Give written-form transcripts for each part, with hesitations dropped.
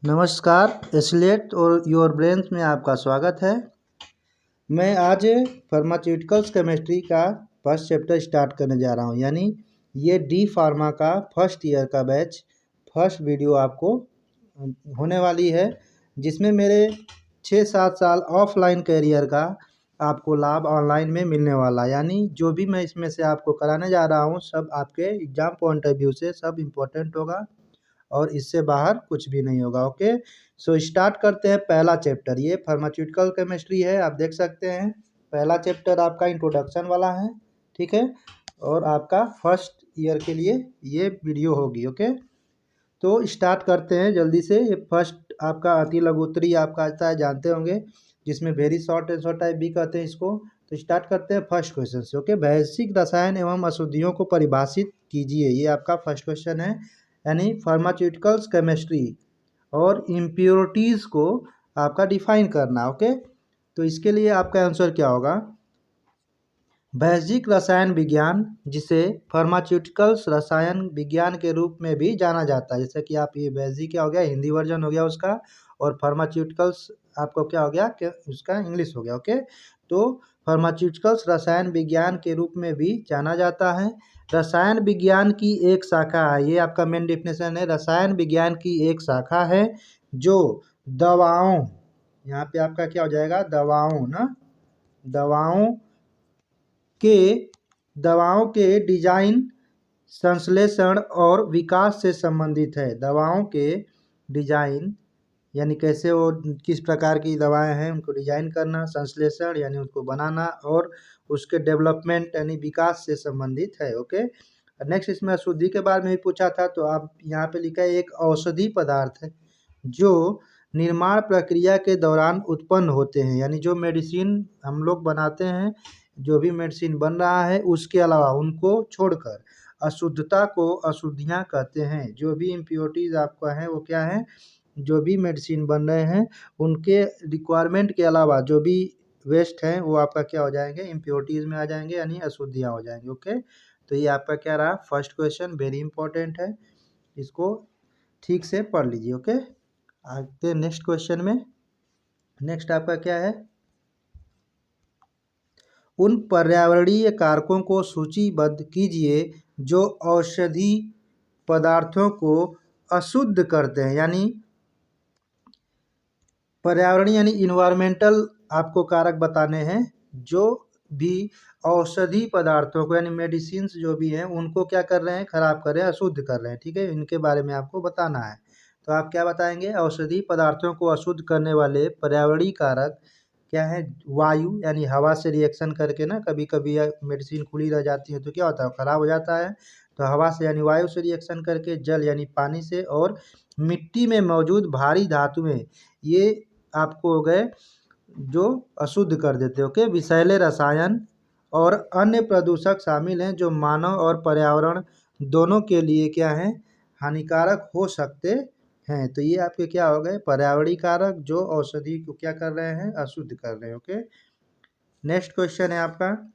नमस्कार, एस्लेट और your brains में आपका स्वागत है। मैं आज फार्मास्यूटिकल्स केमिस्ट्री का फर्स्ट चैप्टर स्टार्ट करने जा रहा हूं, यानी ये डी फार्मा का फर्स्ट ईयर का बैच फर्स्ट वीडियो आपको होने वाली है, जिसमें मेरे 6-7 साल ऑफलाइन करियर का आपको लाभ ऑनलाइन में मिलने वाला है। यानी जो भी मैं इसमें से आपको कराने जा रहा हूँ सब आपके एग्ज़ाम पॉइंट ऑफ व्यू से सब इम्पोर्टेंट होगा और इससे बाहर कुछ भी नहीं होगा। ओके, सो स्टार्ट करते हैं पहला चैप्टर। ये फार्मास्यूटिकल केमिस्ट्री है, आप देख सकते हैं। पहला चैप्टर आपका इंट्रोडक्शन वाला है, ठीक है, और आपका फर्स्ट ईयर के लिए ये वीडियो होगी। ओके, तो स्टार्ट करते हैं जल्दी से। ये फर्स्ट आपका अति लघुत्तरी आपका आता है, जानते होंगे, जिसमें वेरी शॉर्ट एंसर टाइप भी कहते हैं इसको। तो स्टार्ट करते हैं फर्स्ट क्वेश्चन से। ओके, वैश्विक रसायन एवं अशुद्धियों को परिभाषित कीजिए, ये आपका फर्स्ट क्वेश्चन है। यानी फार्मास्यूटिकल्स केमिस्ट्री और इम्प्योरिटीज़ को आपका डिफाइन करना। ओके, तो इसके लिए आपका आंसर क्या होगा? वैश्विक रसायन विज्ञान, जिसे फार्मास्यूटिकल्स रसायन विज्ञान के रूप में भी जाना जाता है। जैसे कि आप ये वैश्विक क्या हो गया, हिंदी वर्जन हो गया उसका, और फार्मास्यूटिकल्स आपको क्या हो गया कि उसका इंग्लिश हो गया। ओके, तो फार्मास्यूटिकल्स रसायन विज्ञान के रूप में भी जाना जाता है। रसायन विज्ञान की एक शाखा है, ये आपका मेन डेफिनेशन है। रसायन विज्ञान की एक शाखा है जो दवाओं, यहाँ पे आपका क्या हो जाएगा, दवाओं ना, दवाओं के डिजाइन, संश्लेषण और विकास से संबंधित है। दवाओं के डिजाइन यानी कैसे वो किस प्रकार की दवाएं हैं उनको डिजाइन करना, संश्लेषण यानी उनको बनाना, और उसके डेवलपमेंट यानी विकास से संबंधित है। ओके, नेक्स्ट इसमें अशुद्धि के बारे में भी पूछा था, तो आप यहाँ पे लिखा है एक औषधि पदार्थ है जो निर्माण प्रक्रिया के दौरान उत्पन्न होते हैं। यानी जो मेडिसिन हम लोग बनाते हैं, जो भी मेडिसिन बन रहा है, उसके अलावा उनको छोड़कर अशुद्धता को अशुद्धियाँ कहते हैं। जो भी इम्प्योरिटीज़ आपका है वो क्या है, जो भी मेडिसिन बन रहे हैं उनके रिक्वायरमेंट के अलावा जो भी वेस्ट हैं वो आपका क्या हो जाएंगे, इम्प्योरिटीज़ में आ जाएंगे, यानी अशुद्धियाँ हो जाएंगे। ओके, तो ये आपका क्या रहा, फर्स्ट क्वेश्चन, वेरी इंपॉर्टेंट है, इसको ठीक से पढ़ लीजिए। ओके, आगे नेक्स्ट क्वेश्चन में। नेक्स्ट आपका क्या है, उन पर्यावरणीय कारकों को सूचीबद्ध कीजिए जो औषधि पदार्थों को अशुद्ध करते हैं। यानी पर्यावरणीय यानी इन्वायरमेंटल आपको कारक बताने हैं जो भी औषधि पदार्थों को यानी मेडिसिन्स जो भी हैं उनको क्या कर रहे हैं, खराब कर रहे हैं, अशुद्ध कर रहे हैं। ठीक है, इनके बारे में आपको बताना है। तो आप क्या बताएंगे, औषधि पदार्थों को अशुद्ध करने वाले पर्यावरणीय कारक क्या है? वायु यानी हवा से रिएक्शन करके ना, कभी कभी मेडिसिन खुली रह जाती है तो क्या होता है, खराब हो जाता है। तो हवा से यानी वायु से रिएक्शन करके, जल यानी पानी से, और मिट्टी में मौजूद भारी धातुएं, ये आपको हो गए जो अशुद्ध कर देते। ओके, विषैले रसायन और अन्य प्रदूषक शामिल हैं जो मानव और पर्यावरण दोनों के लिए क्या है, हानिकारक हो सकते हैं। तो ये आपके क्या हो गए, पर्यावरणीय कारक जो औषधि को क्या कर रहे हैं, अशुद्ध कर रहे हैं। ओके, नेक्स्ट क्वेश्चन है आपका,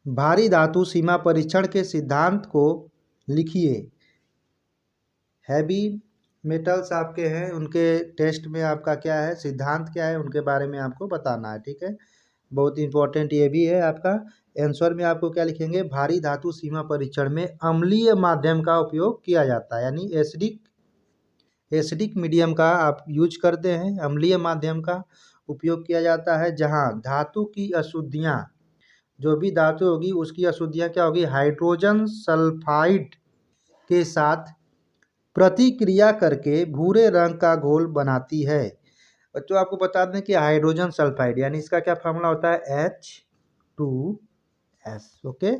भारी धातु सीमा परीक्षण के सिद्धांत को लिखिए। हैवी मेटल्स आपके हैं, उनके टेस्ट में आपका क्या है, सिद्धांत क्या है, उनके बारे में आपको बताना है। ठीक है, बहुत इंपॉर्टेंट ये भी है आपका। आंसर में आपको क्या लिखेंगे, भारी धातु सीमा परीक्षण में अम्लीय माध्यम का उपयोग किया जाता है। यानी एसिडिक मीडियम का आप यूज करते हैं, अम्लीय माध्यम का उपयोग किया जाता है, जहां धातु की अशुद्धियां, जो भी धातु होगी उसकी अशुद्धियां क्या होगी, हाइड्रोजन सल्फाइड के साथ प्रतिक्रिया करके भूरे रंग का घोल बनाती है। बच्चों आपको बता दें कि हाइड्रोजन सल्फाइड यानी इसका क्या फार्मूला होता है, H2S। ओके,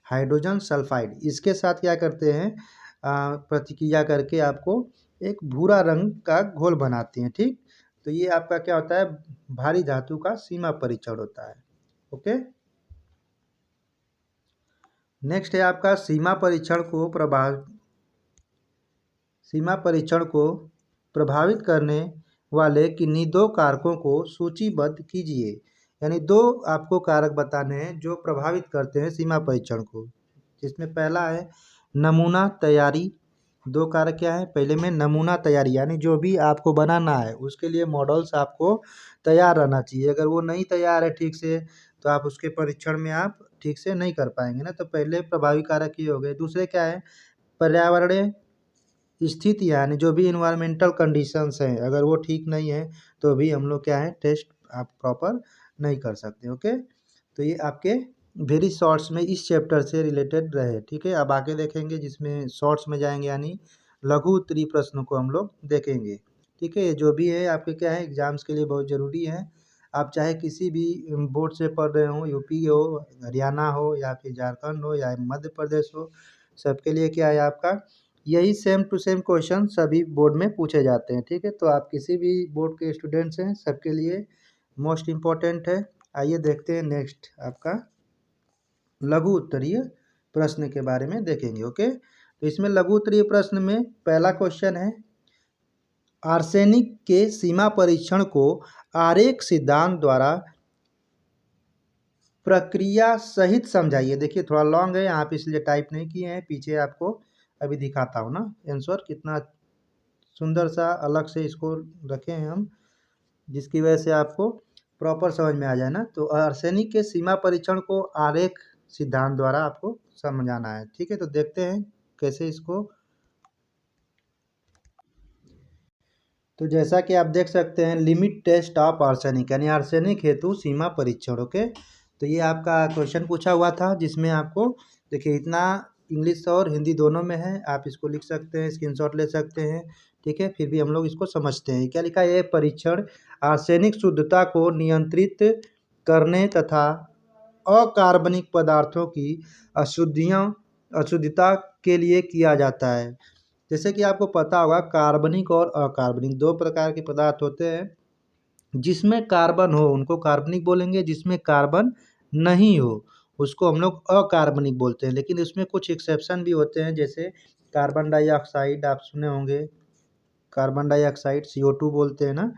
हाइड्रोजन सल्फाइड इसके साथ क्या करते हैं, प्रतिक्रिया करके आपको एक भूरा रंग का घोल बनाती हैं। ठीक, तो ये आपका क्या होता है, भारी धातु का सीमा परीक्षण होता है। ओके, नेक्स्ट है आपका सीमा परीक्षण को प्रभावित करने वाले किन्हीं दो कारकों को सूचीबद्ध कीजिए। यानी दो आपको कारक बताने हैं जो प्रभावित करते हैं सीमा परीक्षण को, जिसमें पहला है नमूना तैयारी दो कारक क्या है, पहले में नमूना तैयारी, यानी जो भी आपको बनाना है उसके लिए मॉडल्स आपको तैयार रहना चाहिए। अगर वो नहीं तैयार है ठीक से तो आप उसके परीक्षण में आप ठीक से नहीं कर पाएंगे ना। तो पहले प्रभावी कारक ये हो गए। दूसरे क्या है, पर्यावरणीय स्थिति, यानी जो भी इन्वायरमेंटल कंडीशंस हैं अगर वो ठीक नहीं है तो भी हम लोग क्या है टेस्ट आप प्रॉपर नहीं कर सकते। ओके, तो ये आपके वेरी शॉर्ट्स में इस चैप्टर से रिलेटेड रहे। ठीक है, अब आगे देखेंगे जिसमें शॉर्ट्स में जाएंगे, यानी लघु उत्तरीय प्रश्नों को हम लोग देखेंगे। ठीक है, जो भी है आपके क्या है एग्जाम्स के लिए बहुत ज़रूरी है। आप चाहे किसी भी बोर्ड से पढ़ रहे हो, यूपी हो, हरियाणा हो, या फिर झारखंड हो, या मध्य प्रदेश हो, सबके लिए क्या है आपका यही सेम टू सेम क्वेश्चन सभी बोर्ड में पूछे जाते हैं। ठीक है, तो आप किसी भी बोर्ड के स्टूडेंट्स हैं सबके लिए मोस्ट इम्पोर्टेंट है। आइए देखते हैं नेक्स्ट आपका लघु उत्तरीय प्रश्न के बारे में देखेंगे। ओके, तो इसमें लघु उत्तरीय प्रश्न में पहला क्वेश्चन है, आर्सेनिक के सीमा परीक्षण को आरेख सिद्धांत द्वारा प्रक्रिया सहित समझाइए। देखिए थोड़ा लॉन्ग है यहाँ पे इसलिए टाइप नहीं किए हैं, पीछे आपको अभी दिखाता हूँ ना आंसर, कितना सुंदर सा अलग से इसको रखे हैं हम, जिसकी वजह से आपको प्रॉपर समझ में आ जाए ना। तो आर्सेनिक के सीमा परीक्षण को आरेख सिद्धांत द्वारा आपको समझाना है। ठीक है, तो देखते हैं कैसे इसको। तो जैसा कि आप देख सकते हैं, लिमिट टेस्ट ऑफ आर्सेनिक, यानी आर्सेनिक हेतु सीमा परीक्षण। ओके, तो ये आपका क्वेश्चन पूछा हुआ था जिसमें आपको देखिए इतना इंग्लिश और हिंदी दोनों में है, आप इसको लिख सकते हैं, स्क्रीनशॉट ले सकते हैं। ठीक है, फिर भी हम लोग इसको समझते हैं। क्या लिखा है, ये परीक्षण आर्सेनिक शुद्धता को नियंत्रित करने तथा अकार्बनिक पदार्थों की अशुद्धता के लिए किया जाता है। जैसे कि आपको पता होगा कार्बनिक और अकार्बनिक दो प्रकार के पदार्थ होते हैं। जिसमें कार्बन हो उनको कार्बनिक बोलेंगे, जिसमें कार्बन नहीं हो उसको हम लोग अकार्बनिक बोलते हैं। लेकिन इसमें कुछ एक्सेप्शन भी होते हैं, जैसे कार्बन डाइऑक्साइड आप सुने होंगे, कार्बन डाइऑक्साइड CO2 बोलते हैं ना,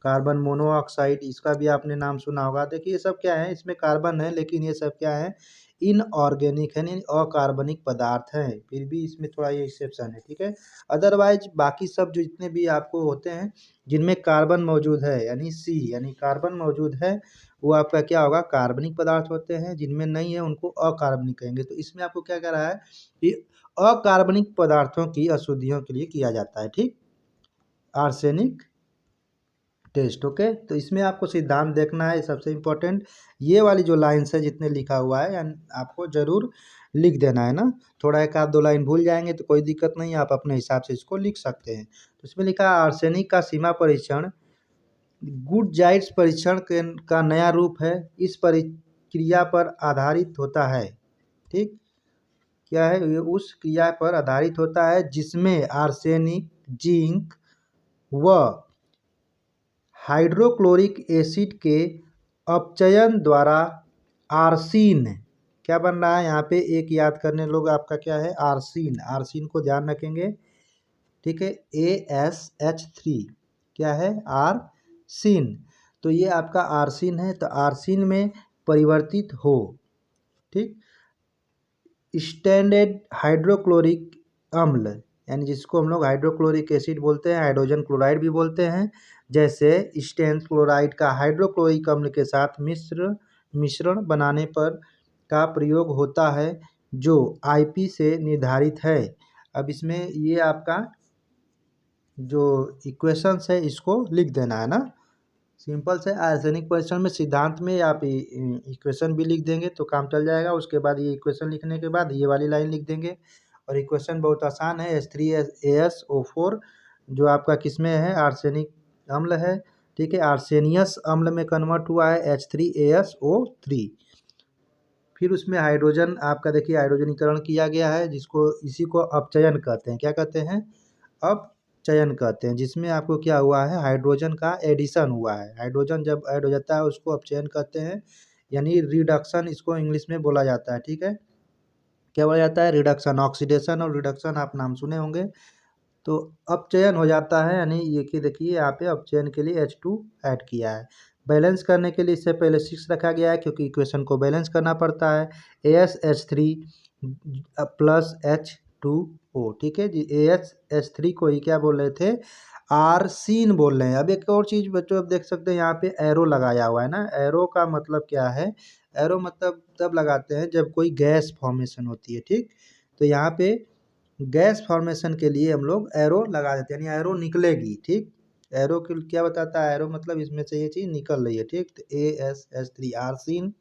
कार्बन मोनोऑक्साइड इसका भी आपने नाम सुना होगा। देखिए ये सब क्या है, इसमें कार्बन है लेकिन ये सब क्या है इनऑर्गेनिक है, यानी अकार्बनिक पदार्थ हैं, फिर भी इसमें थोड़ा ये एक्सेप्शन है। ठीक है, अदरवाइज बाकी सब जो जितने भी आपको होते हैं जिनमें कार्बन मौजूद है, यानी C यानी कार्बन मौजूद है, वो आपका क्या होगा कार्बनिक पदार्थ होते हैं। जिनमें नहीं है उनको अकार्बनिक कहेंगे। तो इसमें आपको क्या कह रहा है कि अकार्बनिक पदार्थों की अशुद्धियों के लिए किया जाता है। ठीक, आर्सेनिक टेस्ट। ओके, तो इसमें आपको सिद्धांत देखना है सबसे इम्पोर्टेंट, ये वाली जो लाइन्स है जितने लिखा हुआ है आपको जरूर लिख देना है ना। थोड़ा एक आध दो लाइन भूल जाएंगे तो कोई दिक्कत नहीं, आप अपने हिसाब से इसको लिख सकते हैं। तो इसमें लिखा है आर्सेनिक का सीमा परीक्षण गुड जाइट्स परीक्षण का नया रूप है, इस प्रक्रिया पर आधारित होता है। ठीक, क्या है ये उस क्रिया पर आधारित होता है जिसमें आर्सेनिक, जिंक व हाइड्रोक्लोरिक एसिड के अपचयन द्वारा आर्सीन, क्या बन रहा है यहाँ पे एक याद करने लोग आपका क्या है आर्सीन, आर्सीन को ध्यान रखेंगे। ठीक है, ASH3 क्या है आर्सीन, तो ये आपका आर्सीन है, तो आर्सीन में परिवर्तित हो। ठीक, स्टैंडर्ड हाइड्रोक्लोरिक अम्ल, यानी जिसको हम लोग हाइड्रोक्लोरिक एसिड बोलते हैं, हाइड्रोजन क्लोराइड भी बोलते हैं, जैसे स्टेन क्लोराइड का हाइड्रोक्लोरिक अम्ल के साथ मिश्रण बनाने पर का प्रयोग होता है जो IP से निर्धारित है। अब इसमें ये आपका जो इक्वेशंस है इसको लिख देना है ना, सिंपल से। आर्सेनिक परीक्षण में सिद्धांत में आप इक्वेशन भी लिख देंगे तो काम चल जाएगा। उसके बाद ये इक्वेशन लिखने के बाद ये वाली लाइन लिख देंगे, और इक्वेशन बहुत आसान है, H3AsO4 जो आपका किस में है आर्सेनिक अम्ल है। ठीक है, आर्सेनियस अम्ल में कन्वर्ट हुआ है H3AsO3, फिर उसमें हाइड्रोजन आपका देखिए हाइड्रोजनीकरण किया गया है, जिसको इसी को अपचयन कहते हैं। क्या कहते हैं, अपचयन कहते हैं, जिसमें आपको क्या हुआ है हाइड्रोजन का एडिशन हुआ है। हाइड्रोजन जब ऐड हो जाता है उसको अपचयन कहते हैं, यानी रिडक्शन इसको इंग्लिश में बोला जाता है। ठीक है, क्या बोला जाता है रिडक्शन, ऑक्सीडेशन और रिडक्शन आप नाम सुने होंगे। तो अपचयन हो जाता है, यानी ये कि देखिए यहाँ पे अपचयन के लिए H2 ऐड किया है। बैलेंस करने के लिए इससे पहले 6 रखा गया है क्योंकि इक्वेशन को बैलेंस करना पड़ता है। AsH3 + H2 H2O, ठीक है जी। ASH3 को ही क्या बोल रहे थे, आर्सीन बोल रहे हैं। अब एक और चीज़ बच्चों अब देख सकते हैं यहाँ पे एरो लगाया हुआ है ना। एरो का मतलब क्या है, एरो मतलब तब लगाते हैं जब कोई गैस फॉर्मेशन होती है, ठीक। तो यहाँ पे गैस फॉर्मेशन के लिए हम लोग एरो लगा देते हैं, यानी एरो निकलेगी, ठीक। एरो क्या बताता है, एरो मतलब इसमें से ये चीज़ निकल रही है, ठीक। तो ASH3 आर्सिन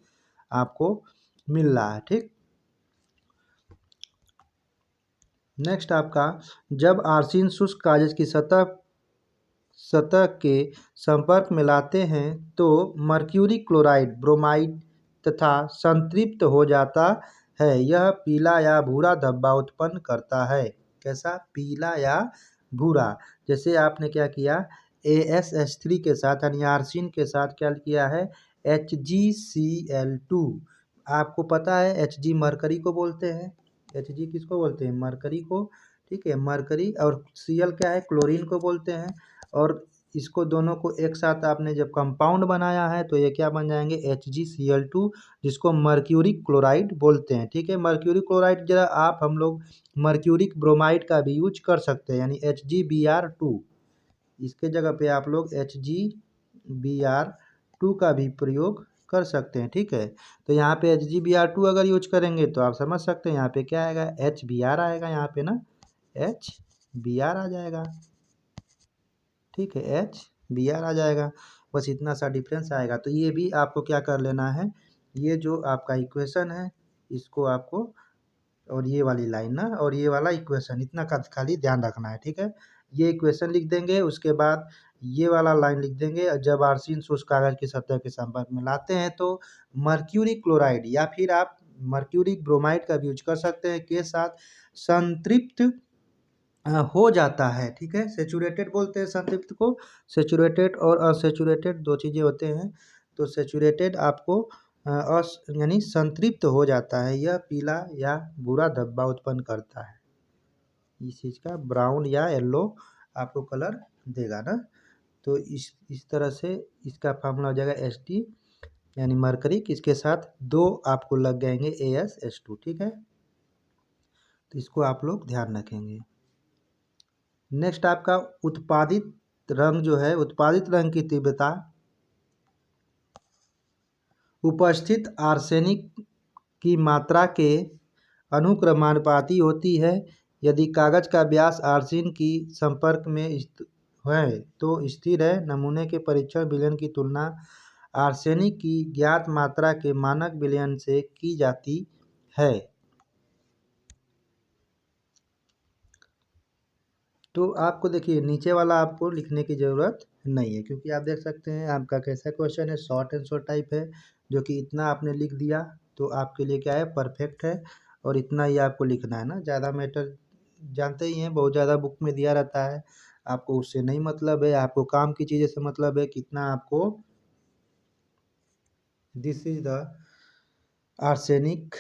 आपको मिल रहा है, ठीक। नेक्स्ट आपका, जब आर्सिन शुष्क कागज की सतह के संपर्क में लाते हैं तो मर्क्यूरी क्लोराइड, ब्रोमाइड तथा संतृप्त हो जाता है। यह पीला या भूरा धब्बा उत्पन्न करता है। कैसा, पीला या भूरा। जैसे आपने क्या किया, ASH3 के साथ यानी आर्सिन के साथ क्या किया है, HgCl2। आपको पता है Hg मरकरी को बोलते हैं, Hg किसको बोलते हैं, मरकरी को, ठीक है। मरकरी और Cl क्या है, क्लोरीन को बोलते हैं। और इसको दोनों को एक साथ आपने जब कंपाउंड बनाया है तो ये क्या बन जाएंगे, HgCl2, जिसको मर्क्यूरी क्लोराइड बोलते हैं, ठीक है। मर्क्यूरी क्लोराइड जरा आप हम लोग मर्क्यूरिक ब्रोमाइड का भी यूज कर सकते हैं, यानी HgBr2। इसके जगह पे आप लोग HgBr2 का भी प्रयोग कर सकते हैं, ठीक है। तो यहाँ पे HgBr2 अगर यूज करेंगे तो आप समझ सकते हैं यहाँ पे क्या आएगा, HBr आएगा, यहाँ पे ना HBr आ जाएगा, ठीक है। HBr आ जाएगा, बस इतना सा डिफरेंस आएगा। तो ये भी आपको क्या कर लेना है, ये जो आपका इक्वेशन है इसको आपको, और ये वाली लाइन ना, और ये वाला इक्वेशन, इतना का खाली ध्यान रखना है, ठीक है। ये इक्वेशन लिख देंगे, उसके बाद ये वाला लाइन लिख देंगे। जब आर्सिन शुष्क कागज की सतह के संपर्क में लाते हैं तो मर्क्यूरी क्लोराइड या फिर आप मर्क्यूरी ब्रोमाइड का भी यूज कर सकते हैं, के साथ संतृप्त हो जाता है, ठीक है। सेचुरेटेड बोलते हैं संतृप्त को, सेचुरेटेड और अनसेचुरेटेड दो चीज़ें होते हैं। तो सेचुरेटेड आपको यानी संतृप्त हो जाता है, यह पीला या भूरा धब्बा उत्पन्न करता है। इस चीज़ का ब्राउन या येलो आपको कलर देगा ना। तो इस तरह से इसका फार्मूला हो जाएगा St यानी मरकरी, इसके साथ दो आपको लग जाएंगे AsH2, ठीक है। तो इसको आप लोग ध्यान रखेंगे। नेक्स्ट आपका उत्पादित रंग जो है, उत्पादित रंग की तीव्रता उपस्थित आर्सेनिक की मात्रा के अनुक्रमानुपाती होती है। यदि कागज का व्यास आर्सिन की संपर्क में है तो स्थिर है। नमूने के परीक्षण विलयन की तुलना आर्सेनिक की ज्ञात मात्रा के मानक विलयन से की जाती है। तो आपको देखिए नीचे वाला आपको लिखने की ज़रूरत नहीं है, क्योंकि आप देख सकते हैं आपका कैसा क्वेश्चन है, शॉर्ट आंसर टाइप है, जो कि इतना आपने लिख दिया तो आपके लिए क्या है, परफेक्ट है। और इतना ही आपको लिखना है ना, ज़्यादा मैटर जानते ही हैं, बहुत ज़्यादा बुक में दिया रहता है, आपको उससे नहीं मतलब है, आपको काम की चीज़ें से मतलब है। कितना आपको, this is the arsenic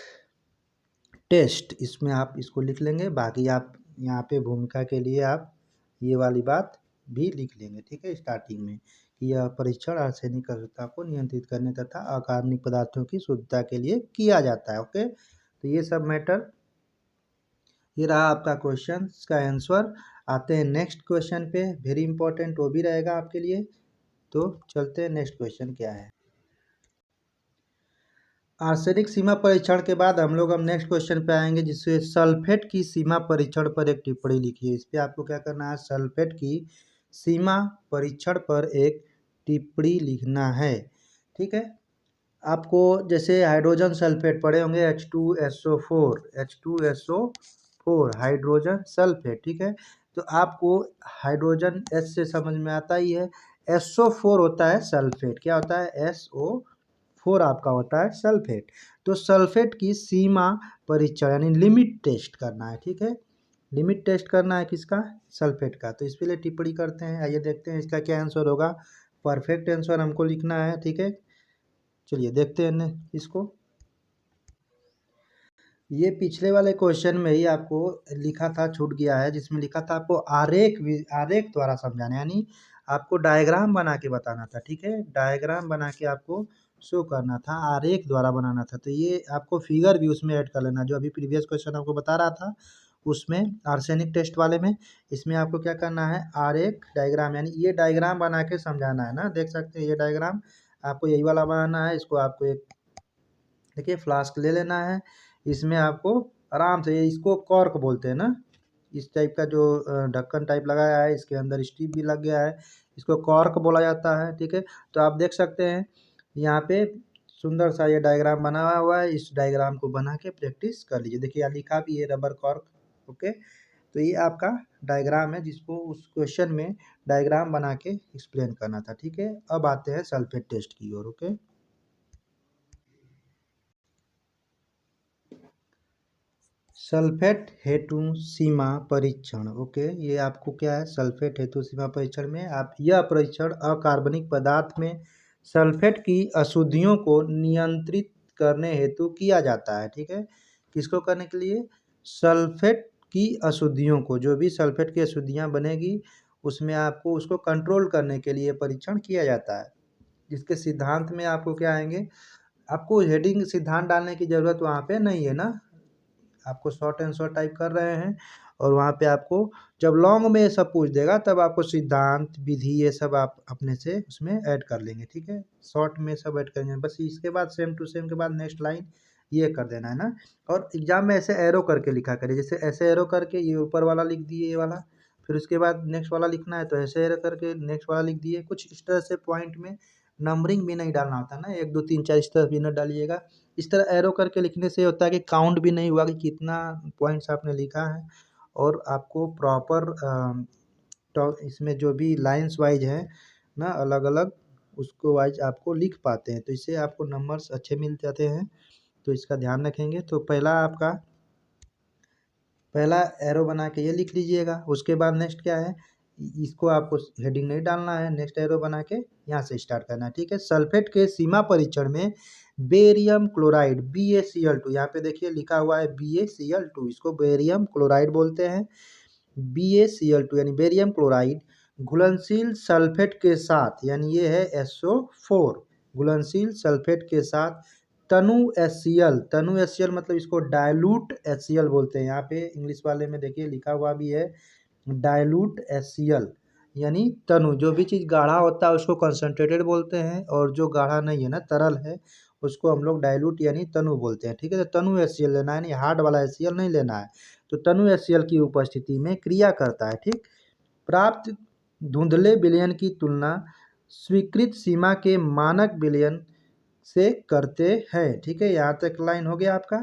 test, इसमें आप इसको लिख लेंगे। बाकी आप यहाँ पे भूमिका के लिए आप ये वाली बात भी लिख लेंगे, ठीक है, स्टार्टिंग में, कि यह परीक्षण आर्सेनिक शुद्धता को नियंत्रित करने तथा अकार्बनिक पदार्थों की शुद्धता के लिए किया जाता है। ओके, तो ये सब मैटर, ये रहा आपका क्वेश्चन का आंसर। आते हैं नेक्स्ट क्वेश्चन पे, वेरी इंपॉर्टेंट वो भी रहेगा आपके लिए। तो चलते हैं, नेक्स्ट क्वेश्चन क्या है। आर्सेनिक सीमा परीक्षण के बाद हम लोग नेक्स्ट क्वेश्चन पे आएंगे, जिससे सल्फेट की सीमा परीक्षण पर एक टिप्पणी लिखिए। इस पे आपको क्या करना है, सल्फेट की सीमा परीक्षण पर एक टिप्पणी लिखना है, ठीक है। आपको जैसे हाइड्रोजन सल्फेट पढ़े होंगे, H2SO4 हाइड्रोजन सल्फेट, ठीक है। तो आपको हाइड्रोजन H से समझ में आता ही है, SO4 होता है सल्फेट, क्या होता है, SO4 आपका होता है सल्फेट। तो सल्फेट की सीमा परीक्षण यानी लिमिट टेस्ट करना है, ठीक है। लिमिट टेस्ट करना है किसका, सल्फेट का। तो इस पे लिए टिप्पणी करते हैं, आइए देखते हैं इसका क्या आंसर होगा। परफेक्ट आंसर हमको लिखना है, ठीक है। चलिए देखते हैं इसको। ये पिछले वाले क्वेश्चन में ही आपको लिखा था, छूट गया है, जिसमें लिखा था आपको आरेख आरेख द्वारा समझाना, यानी आपको डायग्राम बना के बताना था, ठीक है। डायग्राम बना के आपको शो करना था, आरेख द्वारा बनाना था। तो ये आपको फिगर भी उसमें ऐड कर लेना, जो अभी प्रीवियस क्वेश्चन आपको बता रहा था उसमें आर्सेनिक टेस्ट वाले में। इसमें आपको क्या करना है, आरेख डायग्राम, यानी ये डायग्राम बना के समझाना है ना। देख सकते हैं ये डायग्राम आपको यही वाला बनाना है। इसको आपको एक देखिए फ्लास्क ले लेना है। इसमें आपको आराम से, इसको कॉर्क बोलते हैं ना, इस टाइप का जो ढक्कन टाइप लगाया है, इसके अंदर स्टीप भी लग गया है, इसको कॉर्क बोला जाता है। ठीक है, तो आप देख सकते हैं यहाँ पे सुंदर सा ये डायग्राम बना हुआ है। इस डायग्राम को बना के प्रैक्टिस कर लीजिए। देखिए यहाँ लिखा भी है रबर कॉर्क। ओके, तो ये आपका डायग्राम है जिसको उस क्वेश्चन में डायग्राम बना के एक्सप्लेन करना था। ठीक है, अब आते हैं सल्फेट टेस्ट की ओर। ओके, सल्फेट हेतु सीमा परीक्षण। ओके, ये आपको क्या है, सल्फेट हेतु सीमा परीक्षण में आप यह परीक्षण अकार्बनिक पदार्थ में सल्फेट की अशुद्धियों को नियंत्रित करने हेतु किया जाता है। ठीक है, किसको करने के लिए, सल्फेट की अशुद्धियों को, जो भी सल्फेट की अशुद्धियाँ बनेगी उसमें आपको उसको कंट्रोल करने के लिए परीक्षण किया जाता है। जिसके सिद्धांत में आपको क्या आएंगे, आपको हेडिंग सिद्धांत डालने की ज़रूरत वहाँ पे नहीं है ना, आपको शॉर्ट आंसर टाइप कर रहे हैं और वहाँ पे आपको जब लॉन्ग में ये सब पूछ देगा तब आपको सिद्धांत विधि ये सब आप अपने से उसमें ऐड कर लेंगे। ठीक है, शॉर्ट में सब ऐड करेंगे बस। इसके बाद सेम टू सेम के बाद नेक्स्ट लाइन ये कर देना है ना। और एग्जाम में ऐसे एरो करके लिखा करिए, जैसे ऐसे एरो करके ये ऊपर वाला लिख दिए ये वाला, फिर उसके बाद नेक्स्ट वाला लिखना है तो ऐसे एरो करके नेक्स्ट वाला लिख दिए। कुछ इस तरह से पॉइंट में नंबरिंग भी नहीं डालना होता ना, 1 2 3 4 इस तरह भी न डालिएगा। इस तरह एरो करके लिखने से होता है कि काउंट भी नहीं हुआ कि कितना पॉइंट्स आपने लिखा है, और आपको प्रॉपर तो इसमें जो भी लाइंस वाइज है ना अलग अलग, उसको वाइज आपको लिख पाते हैं, तो इससे आपको नंबर्स अच्छे मिल जाते हैं। तो इसका ध्यान रखेंगे। तो पहला एरो बना के ये लिख लीजिएगा। उसके बाद नेक्स्ट क्या है, इसको आपको हेडिंग नहीं डालना है, नेक्स्ट एरो बना के यहाँ से स्टार्ट करना है। ठीक है, सल्फेट के सीमा परीक्षण में बेरियम क्लोराइड BaCl2, यहाँ पे देखिए लिखा हुआ है BaCl2, इसको बेरियम क्लोराइड बोलते हैं। BaCl2 यानी बेरियम क्लोराइड घुलनशील सल्फेट के साथ, यानी ये है SO4, घुलनशील सल्फेट के साथ तनु HCl मतलब इसको डायलूट HCl बोलते हैं। यहाँ पे इंग्लिश वाले में देखिए लिखा हुआ भी है डायलूट HCl, यानी तनु, जो भी चीज़ गाढ़ा होता है उसको कंसनट्रेटेड बोलते हैं, और जो गाढ़ा नहीं है ना, तरल है, उसको हम लोग डायलूट यानी तनु बोलते हैं। ठीक है, तो तनु HCl लेना है, यानी हार्ड वाला HCl नहीं लेना है। तो तनु HCl की उपस्थिति में क्रिया करता है। ठीक, प्राप्त धुंधले विलयन की तुलना स्वीकृत सीमा के मानक विलयन से करते हैं। ठीक है, यहाँ तक लाइन हो गया आपका।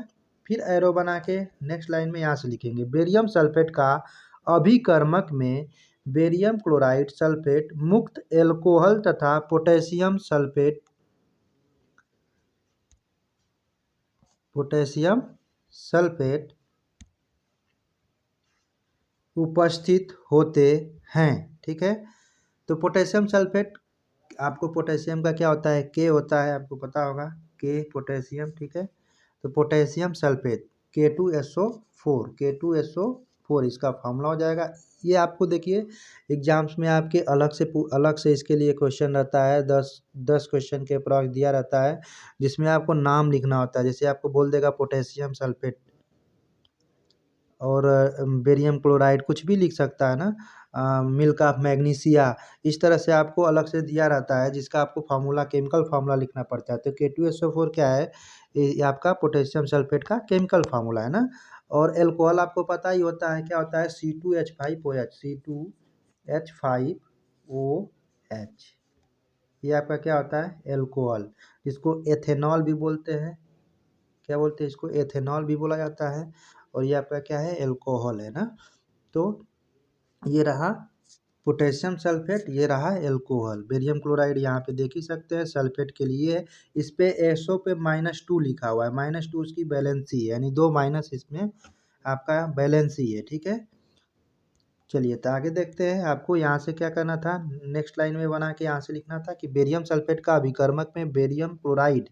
फिर एरो बना के नेक्स्ट लाइन में यहाँ से लिखेंगे बेरियम सल्फेट का अभिकर्मक में बेरियम क्लोराइड सल्फेट मुक्त एल्कोहल तथा पोटेशियम सल्फेट उपस्थित होते हैं। ठीक है, तो पोटेशियम सल्फेट, आपको पोटेशियम का क्या होता है, के होता है, आपको पता होगा के पोटेशियम। ठीक है, तो पोटेशियम सल्फेट K2SO4 इसका फार्मूला हो जाएगा। ये आपको देखिए एग्जाम्स में आपके अलग से इसके लिए क्वेश्चन रहता है, 10 क्वेश्चन के अप्रॉक्स दिया रहता है, जिसमें आपको नाम लिखना होता है। जैसे आपको बोल देगा पोटेशियम सल्फेट और बेरियम क्लोराइड, कुछ भी लिख सकता है ना, मिल्क ऑफ मैग्नीशिया, इस तरह से आपको अलग से दिया रहता है जिसका आपको फार्मूला, केमिकल फार्मूला लिखना पड़ता है। तो K2SO4 क्या है, ये आपका पोटेशियम सल्फेट का केमिकल फार्मूला है ना। और एल्कोहल आपको पता ही होता है, क्या होता है, C2H5OH, ये आपका क्या होता है, एल्कोहल, जिसको एथेनॉल भी बोलते हैं। क्या बोलते हैं इसको, एथेनॉल भी बोला जाता है। और ये आपका क्या है, एल्कोहल है ना। तो ये रहा पोटेशियम सल्फेट, ये रहा एल्कोहल। बेरियम क्लोराइड यहाँ पे देख ही सकते हैं सल्फेट के लिए, इस पे SO पे -2 लिखा हुआ है, -2 उसकी बैलेंसी है, यानी 2 माइनस इसमें आपका बैलेंसी है। ठीक है, चलिए तो आगे देखते हैं। आपको यहाँ से क्या करना था, नेक्स्ट लाइन में बना के यहाँ से लिखना था कि बेरियम सल्फेट का अभिकर्मक में बेरियम क्लोराइड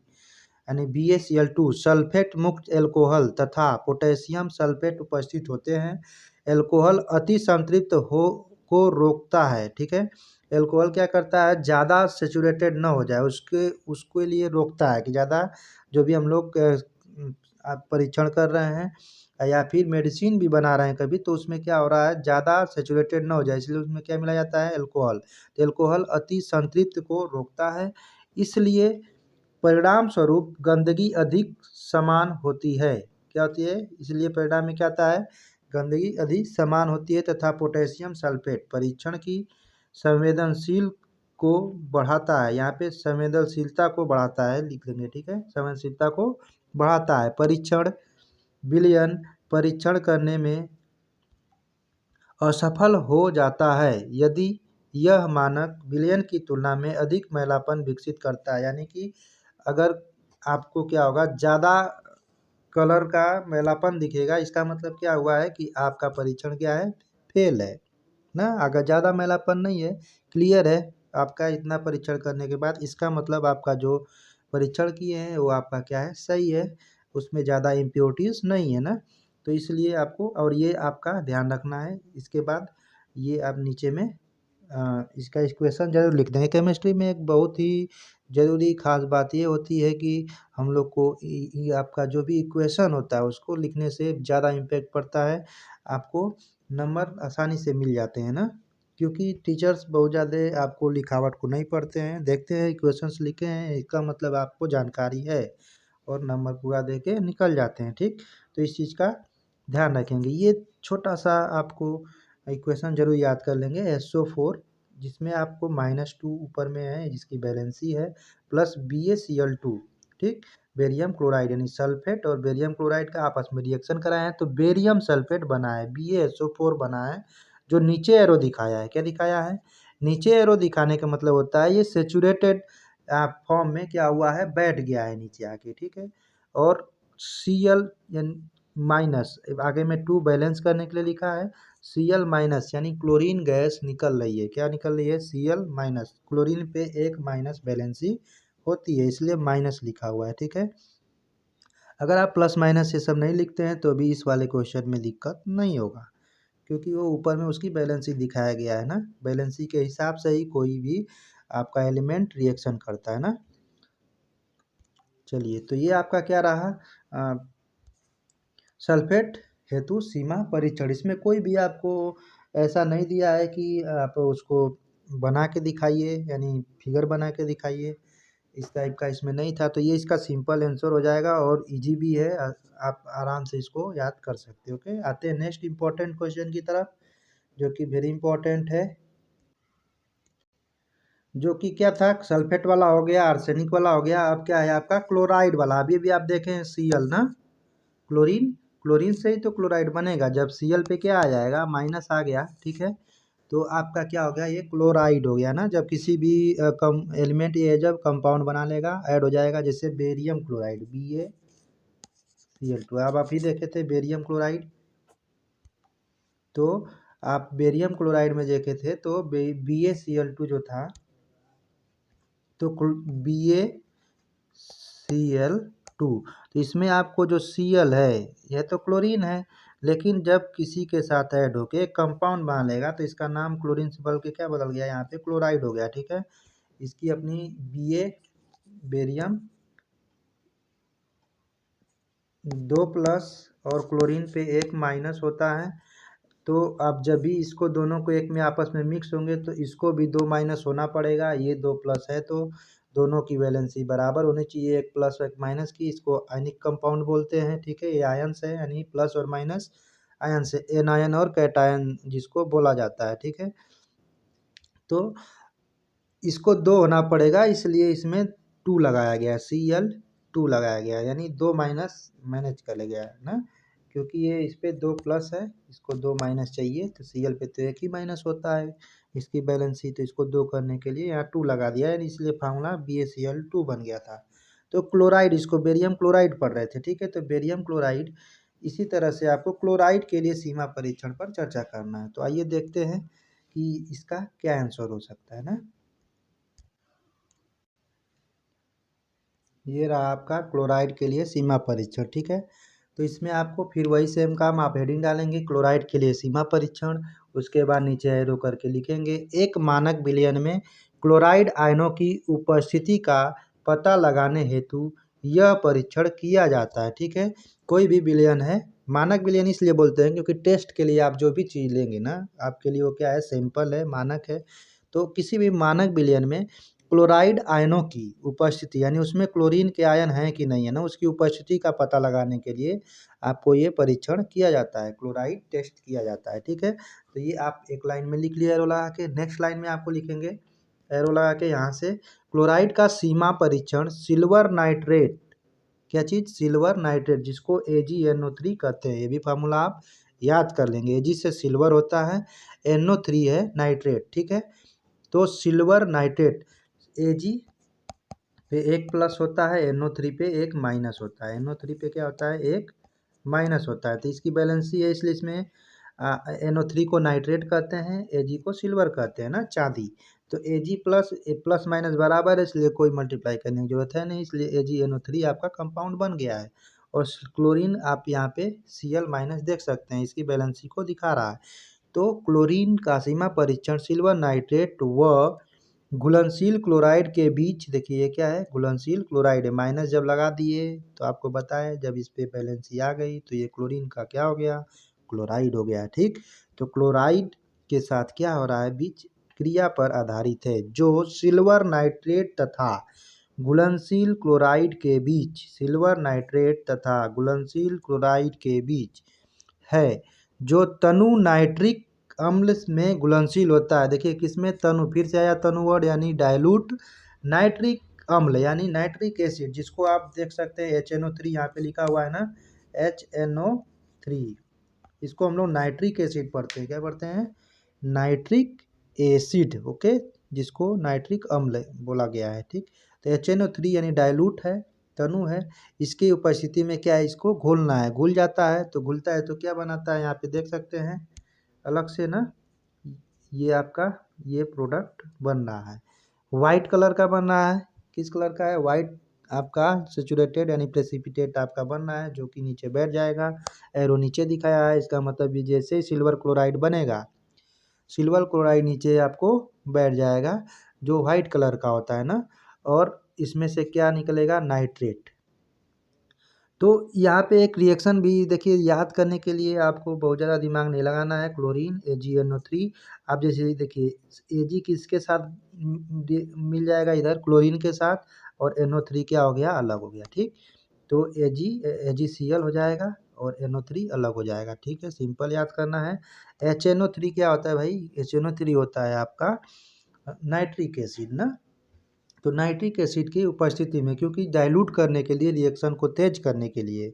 यानी BaCl2 सल्फेट मुक्त एल्कोहल तथा पोटेशियम सल्फेट उपस्थित होते हैं। एल्कोहल अति संतृप्त हो को रोकता है। ठीक है, एल्कोहल क्या करता है, ज़्यादा सेचुरेटेड ना हो जाए, उसके लिए रोकता है कि ज़्यादा जो भी हम लोग आप परीक्षण कर रहे हैं या फिर मेडिसिन भी बना रहे हैं कभी, तो उसमें क्या हो रहा है, ज़्यादा सैचुरेटेड ना हो जाए, इसलिए उसमें क्या मिलाया जाता है, अल्कोहल। तो अल्कोहल अति संतृप्त को रोकता है, इसलिए परिणाम स्वरूप गंदगी अधिक समान होती है। क्या होती है, इसलिए परिणाम में क्या आता है, गंदगी अधिक समान होती है तथा पोटेशियम सल्फेट परीक्षण की संवेदनशील को बढ़ाता है। यहाँ पे संवेदनशीलता को बढ़ाता है, लिख लेंगे, ठीक है, संवेदनशीलता को बढ़ाता है। परीक्षण विलयन परीक्षण करने में असफल हो जाता है यदि यह मानक विलयन की तुलना में अधिक मैलापन विकसित करता है। यानी कि अगर आपको क्या होगा, ज़्यादा कलर का मैलापन दिखेगा, इसका मतलब क्या हुआ है कि आपका परीक्षण क्या है, फेल है ना। अगर ज़्यादा मैलापन नहीं है, क्लियर है आपका इतना परीक्षण करने के बाद, इसका मतलब आपका जो परीक्षण किए हैं वो आपका क्या है, सही है, उसमें ज़्यादा इम्प्योरिटीज़ नहीं है ना। तो इसलिए आपको, और ये आपका ध्यान रखना है। इसके बाद ये आप नीचे में इसका इक्वेशन जरूर लिख देंगे। केमिस्ट्री में एक बहुत ही ज़रूरी खास बात ये होती है कि हम लोग को ये आपका जो भी इक्वेशन होता है उसको लिखने से ज़्यादा इम्पैक्ट पड़ता है, आपको नंबर आसानी से मिल जाते हैं ना। क्योंकि टीचर्स बहुत ज़्यादा आपको लिखावट को नहीं पढ़ते हैं, देखते हैं इक्वेशंस लिखे हैं, इसका मतलब आपको जानकारी है, और नंबर पूरा दे के निकल जाते हैं, ठीक। तो इस चीज़ का ध्यान रखेंगे। ये छोटा सा आपको इक्वेशन जरूर याद कर लेंगे, SO4 जिसमें आपको -2 ऊपर में है, जिसकी बैलेंसी है, प्लस BaCl2, ठीक। बेरियम क्लोराइड यानी सल्फेट और बेरियम क्लोराइड का आपस में रिएक्शन कराया है तो बेरियम सल्फेट बना है, BaSO4 बना है, जो नीचे एरो दिखाया है। क्या दिखाया है, नीचे एरो दिखाने का मतलब होता है ये सेचुरेटेड फॉर्म में क्या हुआ है, बैठ गया है नीचे आके, ठीक है। और Cl माइनस, आगे में 2 बैलेंस करने के लिए लिखा है, Cl माइनस यानी क्लोरीन गैस निकल रही है। क्या निकल रही है, Cl माइनस, क्लोरीन पे एक माइनस बैलेंसी होती है, इसलिए माइनस लिखा हुआ है, ठीक है। अगर आप प्लस माइनस ये सब नहीं लिखते हैं तो भी इस वाले क्वेश्चन में दिक्कत नहीं होगा, क्योंकि वो ऊपर में उसकी बैलेंसी दिखाया गया है ना, बैलेंसी के हिसाब से ही कोई भी आपका एलिमेंट रिएक्शन करता है ना। चलिए, तो ये आपका क्या रहा, सल्फेट हेतु सीमा परीक्षण। इसमें कोई भी आपको ऐसा नहीं दिया है कि आप उसको बना के दिखाइए, यानी फिगर बना के दिखाइए, इस टाइप का इसमें नहीं था। तो ये इसका सिंपल आंसर हो जाएगा और इजी भी है, आप आराम से इसको याद कर सकते हो। ओके, आते हैं नेक्स्ट इम्पोर्टेंट क्वेश्चन की तरफ, जो कि वेरी इंपॉर्टेंट है, जो कि क्या था, सल्फेट वाला हो गया, आर्सेनिक वाला हो गया, अब क्या है आपका क्लोराइड वाला। अभी भी आप देखें Cl ना, क्लोरीन, क्लोरीन से ही तो क्लोराइड बनेगा, जब Cl पे क्या आ जाएगा, माइनस आ गया, ठीक है। तो आपका क्या हो गया, ये क्लोराइड हो गया ना। जब किसी भी कम एलिमेंट ये जब कंपाउंड बना लेगा, ऐड हो जाएगा, जैसे बेरियम क्लोराइड BaCl2। अब आप ही देखे थे बेरियम क्लोराइड, तो आप बेरियम क्लोराइड में देखे थे तो BaCl2 जो था, तो BaCl2, तो इसमें आपको जो Cl है यह तो क्लोरीन है, लेकिन जब किसी के साथ ऐड होके कंपाउंड बना लेगा तो इसका नाम क्लोरीन से बदल के क्या बदल गया, यहाँ पे क्लोराइड हो गया, ठीक है। इसकी अपनी बेरियम 2 प्लस और क्लोरीन पे 1 माइनस होता है। तो अब जब भी इसको दोनों को एक में आपस में मिक्स होंगे तो इसको भी 2 माइनस होना पड़ेगा, ये 2 प्लस है तो दोनों की वैलेंसी बराबर होनी चाहिए, एक प्लस और एक माइनस की। इसको आयनिक कंपाउंड बोलते हैं, ठीक है। ये आयन्स है, यानी प्लस और माइनस आयन से, एनायन और कैटायन जिसको बोला जाता है, ठीक है। तो इसको 2 होना पड़ेगा, इसलिए इसमें 2 लगाया गया है, Cl2 लगाया गया है, यानी 2 माइनस मैनेज कर लिया गया है ना, क्योंकि ये इस पे 2 प्लस है, इसको 2 माइनस चाहिए, तो Cl पे तो एक ही माइनस होता है इसकी बैलेंसी, तो इसको 2 करने के लिए यहाँ 2 लगा दिया है, इसलिए फार्मूला BaCl2 बन गया था। तो क्लोराइड, इसको बेरियम क्लोराइड पढ़ रहे थे, ठीक है। तो बेरियम क्लोराइड, इसी तरह से आपको क्लोराइड के लिए सीमा परीक्षण पर चर्चा करना है। तो आइए देखते हैं कि इसका क्या आंसर हो सकता है ना। ये रहा आपका क्लोराइड के लिए सीमा परीक्षण, ठीक है। तो इसमें आपको फिर वही सेम काम, आप हेडिंग डालेंगे क्लोराइड के लिए सीमा परीक्षण, उसके बाद नीचे एरो करके लिखेंगे, एक मानक विलयन में क्लोराइड आयनों की उपस्थिति का पता लगाने हेतु यह परीक्षण किया जाता है। ठीक है, कोई भी विलयन है, मानक विलयन इसलिए बोलते हैं क्योंकि टेस्ट के लिए आप जो भी चीज़ लेंगे ना, आपके लिए वो क्या है, सैंपल है, मानक है। तो किसी भी मानक विलयन में क्लोराइड आयनों की उपस्थिति, यानी उसमें क्लोरीन के आयन हैं कि नहीं है ना, उसकी उपस्थिति का पता लगाने के लिए आपको ये परीक्षण किया जाता है, क्लोराइड टेस्ट किया जाता है। ठीक है, तो ये आप एक लाइन में लिख लिया एरो लगा के। नेक्स्ट लाइन में आपको लिखेंगे एरो लगा के यहाँ से, क्लोराइड का सीमा परीक्षण सिल्वर नाइट्रेट, क्या चीज़, सिल्वर नाइट्रेट, जिसको AgNO3 कहते हैं। ये भी फार्मूला आप याद कर लेंगे। Ag से सिल्वर होता है, NO3 है नाइट्रेट। ठीक है, तो सिल्वर नाइट्रेट Ag पे एक प्लस होता है, NO3 पे एक माइनस होता है। NO3 पे क्या होता है, एक माइनस होता है। तो इसकी बैलेंसी है, इसलिए इसमें NO3 को नाइट्रेट कहते हैं, Ag को सिल्वर कहते हैं ना, चांदी। तो Ag प्लस प्लस माइनस बराबर है, इसलिए कोई मल्टीप्लाई करने की जरूरत है नहीं, इसलिए AgNO3 आपका कंपाउंड बन गया है। और क्लोरीन आप यहाँ पे Cl माइनस देख सकते हैं, इसकी बैलेंसी को दिखा रहा है। तो क्लोरीन का सीमा परीक्षण सिल्वर नाइट्रेट व घुलनशील क्लोराइड के बीच, देखिए ये क्या है, घुलनशील क्लोराइड है, माइनस जब लगा दिए तो आपको बताएं, जब इस पे बैलेंसी आ गई तो ये क्लोरीन का क्या हो गया, क्लोराइड हो गया। ठीक, तो क्लोराइड के साथ क्या हो रहा है, बीच क्रिया पर आधारित है, जो सिल्वर नाइट्रेट तथा घुलनशील क्लोराइड के बीच, सिल्वर नाइट्रेट तथा घुलनशील क्लोराइड के बीच है, जो तनु नाइट्रिक अम्ल में घुलनशील होता है। देखिए किसमें, तनु, फिर से आया तनु वर्ड, यानी डायलूट नाइट्रिक अम्ल यानी नाइट्रिक एसिड, जिसको आप देख सकते हैं HNO3 यहाँ पे लिखा हुआ है ना, HNO3, इसको हम लोग नाइट्रिक एसिड पढ़ते हैं, क्या पढ़ते हैं, नाइट्रिक एसिड। ओके, जिसको नाइट्रिक अम्ल बोला गया है। ठीक, तो HNO3 यानी डायलूट है, तनु है, इसकी उपस्थिति में क्या है, इसको घोलना है, घुल जाता है, तो घुलता है तो क्या बनाता है, यहाँ पे देख सकते हैं अलग से ना, ये आपका ये प्रोडक्ट बन रहा है, वाइट कलर का बन रहा है। किस कलर का है, वाइट, आपका सेचुरेटेड यानी प्रेसिपिटेट आपका बन रहा है, जो कि नीचे बैठ जाएगा। एरो नीचे दिखाया है, इसका मतलब ये जैसे सिल्वर क्लोराइड बनेगा, सिल्वर क्लोराइड नीचे आपको बैठ जाएगा, जो वाइट कलर का होता है ना, और इसमें से क्या निकलेगा, नाइट्रेट। तो यहाँ पे एक रिएक्शन भी देखिए, याद करने के लिए आपको बहुत ज़्यादा दिमाग नहीं लगाना है। क्लोरीन AgNO3, आप जैसे देखिए Ag किसके साथ मिल जाएगा, इधर क्लोरीन के साथ, और NO3 क्या हो गया, अलग हो गया। ठीक, तो AgCl हो जाएगा और NO3 अलग हो जाएगा। ठीक है, सिंपल याद करना है। HNO3 क्या होता है भाई, HNO3 होता है आपका नाइट्रिक एसिड ना। तो नाइट्रिक एसिड की उपस्थिति में, क्योंकि डाइल्यूट करने के लिए, रिएक्शन को तेज करने के लिए,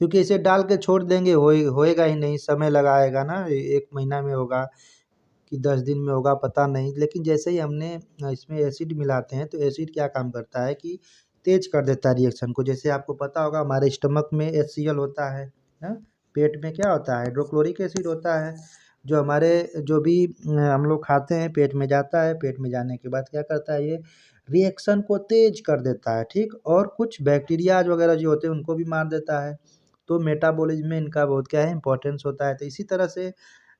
क्योंकि इसे डाल के छोड़ देंगे होएगा ही नहीं, समय लगाएगा ना, 1 महीना में होगा कि 10 दिन में होगा पता नहीं। लेकिन जैसे ही हमने इसमें एसिड मिलाते हैं, तो एसिड क्या काम करता है कि तेज कर देता है रिएक्शन को। जैसे आपको पता होगा हमारे स्टमक में HCl होता है ना, पेट में क्या होता है, हाइड्रोक्लोरिक एसिड होता है, जो हमारे जो भी हम लोग खाते हैं पेट में जाता है, पेट में जाने के बाद क्या करता है, ये रिएक्शन को तेज कर देता है। ठीक, और कुछ बैक्टीरियाज वगैरह जो होते हैं उनको भी मार देता है। तो मेटाबॉलिज्म में इनका बहुत क्या है, इंपॉर्टेंस होता है। तो इसी तरह से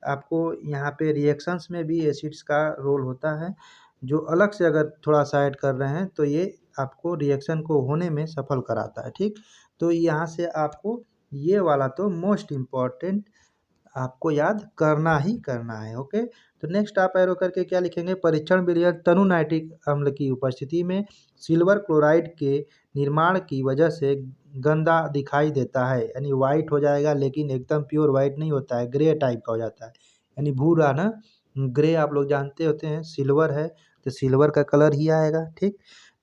आपको यहाँ पे रिएक्शंस में भी एसिड्स का रोल होता है, जो अलग से अगर थोड़ा सा ऐड कर रहे हैं तो ये आपको रिएक्शन को होने में सफल कराता है। ठीक, तो यहाँ से आपको ये वाला तो मोस्ट इम्पॉर्टेंट आपको याद करना ही करना है। ओके, तो नेक्स्ट आप एरो करके क्या लिखेंगे, परीक्षण विलयन तनु नाइट्रिक अम्ल की उपस्थिति में सिल्वर क्लोराइड के निर्माण की वजह से गंदा दिखाई देता है, यानी वाइट हो जाएगा, लेकिन एकदम प्योर वाइट नहीं होता है, ग्रे टाइप का हो जाता है, यानी भूरा ना, ग्रे आप लोग जानते होते हैं, सिल्वर है तो सिल्वर का कलर ही आएगा। ठीक,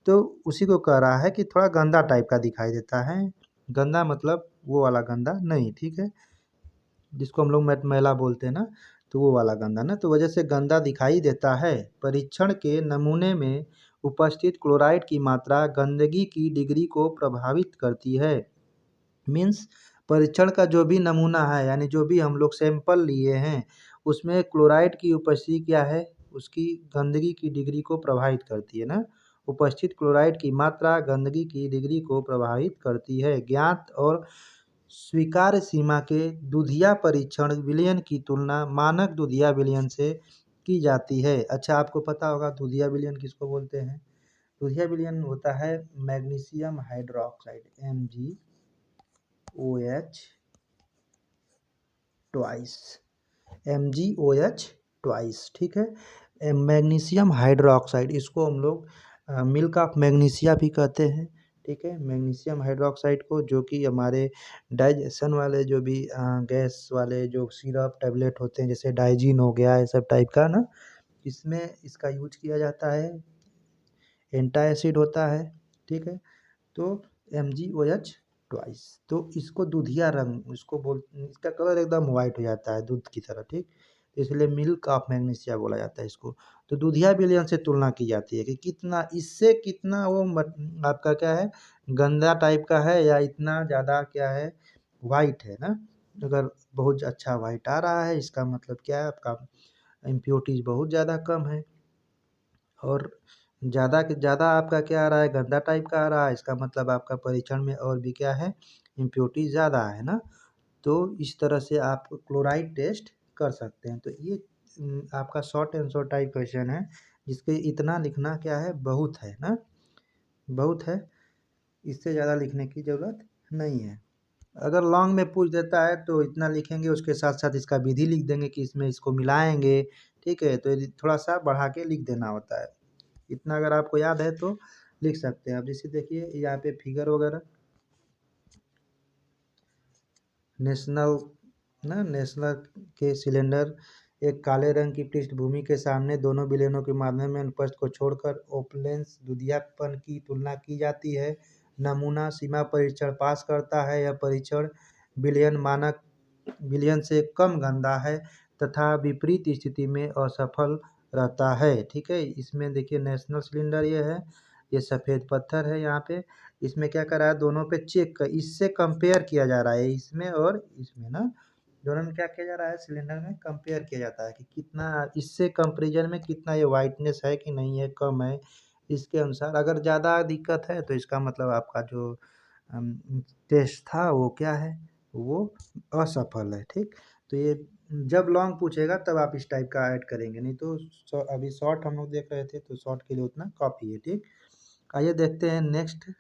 तो उसी को कह रहा है कि थोड़ा गंदा टाइप का दिखाई देता है, गंदा मतलब वो वाला गंदा नहीं। ठीक है, जिसको हम लोग मैला बोलते हैं ना, तो वो वाला गंदा ना, तो वजह से गंदा दिखाई देता है। परीक्षण के नमूने में उपस्थित क्लोराइड की मात्रा गंदगी की डिग्री को प्रभावित करती है। मीन्स परीक्षण का जो भी नमूना है, यानी जो भी हम लोग सैंपल लिए हैं, उसमें क्लोराइड की उपस्थिति क्या है, उसकी गंदगी की डिग्री को प्रभावित करती है ना। उपस्थित क्लोराइड की मात्रा गंदगी की डिग्री को प्रभावित करती है। ज्ञात और स्वीकार्य सीमा के दूधिया परीक्षण विलयन की तुलना मानक दूधिया विलयन से की जाती है। अच्छा, आपको पता होगा दूधिया विलयन किसको बोलते हैं, दूधिया विलयन होता है magnesium hydroxide MgOH twice, MgOH twice, ठीक है। मैग्नीशियम हाइड्रोक्साइड, इसको हम लोग मिल्क ऑफ मैग्नीशिया भी कहते हैं, ठीक है। मैग्नीशियम हाइड्रोक्साइड को, जो कि हमारे डाइजेशन वाले जो भी गैस वाले जो सिरप टैबलेट होते हैं, जैसे डाइजीन हो गया, ये सब टाइप का ना, इसमें इसका यूज किया जाता है। एंटासिड होता है, ठीक है। तो MgOH ट्वाइस, तो इसको दूधिया रंग, इसका कलर एकदम वाइट हो जाता है दूध की तरह, ठीक। तो इसलिए मिल्क ऑफ मैग्नीशिया बोला जाता है इसको। तो दूधिया विलयन से तुलना की जाती है कि कितना इससे कितना वो आपका क्या है, गंदा टाइप का है, या इतना ज़्यादा क्या है, वाइट है ना। अगर बहुत अच्छा वाइट आ रहा है, इसका मतलब क्या है, आपका इम्प्योरिटीज बहुत ज़्यादा कम है। और ज़्यादा के ज़्यादा आपका क्या आ रहा है, गंदा टाइप का आ रहा है, इसका मतलब आपका परीक्षण में और भी क्या है, इम्प्योरिटी ज़्यादा है ना। तो इस तरह से आप क्लोराइड टेस्ट कर सकते हैं। तो ये आपका शॉर्ट आंसर टाइप क्वेश्चन है, जिसके इतना लिखना क्या है, बहुत है ना, बहुत है, इससे ज़्यादा लिखने की ज़रूरत नहीं है। अगर लॉन्ग में पूछ देता है तो इतना लिखेंगे, उसके साथ साथ इसका विधि लिख देंगे कि इसमें इसको मिलाएंगे, ठीक है। तो थोड़ा सा बढ़ा के लिख देना होता है। इतना अगर आपको याद है तो लिख सकते हैं आप। जैसे देखिए यहाँ पे फिगर वगैरह, नेशनल के सिलेंडर एक काले रंग की पृष्ठभूमि के सामने दोनों विलयनों के माध्यम में अनुप्रस्थ को छोड़कर ओपलेंस दुधियापन की तुलना की जाती है। नमूना सीमा परीक्षण पास करता है। यह परीक्षण विलयन मानक विलयन से कम गंदा है तथा विपरीत स्थिति में असफल रहता है, ठीक है। इसमें देखिए नेशनल सिलेंडर ये है, ये सफ़ेद पत्थर है यहाँ पे। इसमें क्या करा है, दोनों पे चेक कर, इससे कंपेयर किया जा रहा है, इसमें और इसमें ना, दोनों में क्या किया जा रहा है, सिलेंडर में कंपेयर किया जाता है कि कितना इससे कंपेरिजन में कितना ये वाइटनेस है कि नहीं है, कम है। इसके अनुसार अगर ज़्यादा दिक्कत है तो इसका मतलब आपका जो टेस्ट था वो क्या है, वो असफल है, ठीक। तो ये जब लॉन्ग पूछेगा तब आप इस टाइप का ऐड करेंगे, नहीं तो अभी शॉर्ट हम लोग देख रहे थे तो शॉर्ट के लिए उतना कॉपी है, ठीक। आइए देखते हैं नेक्स्ट, है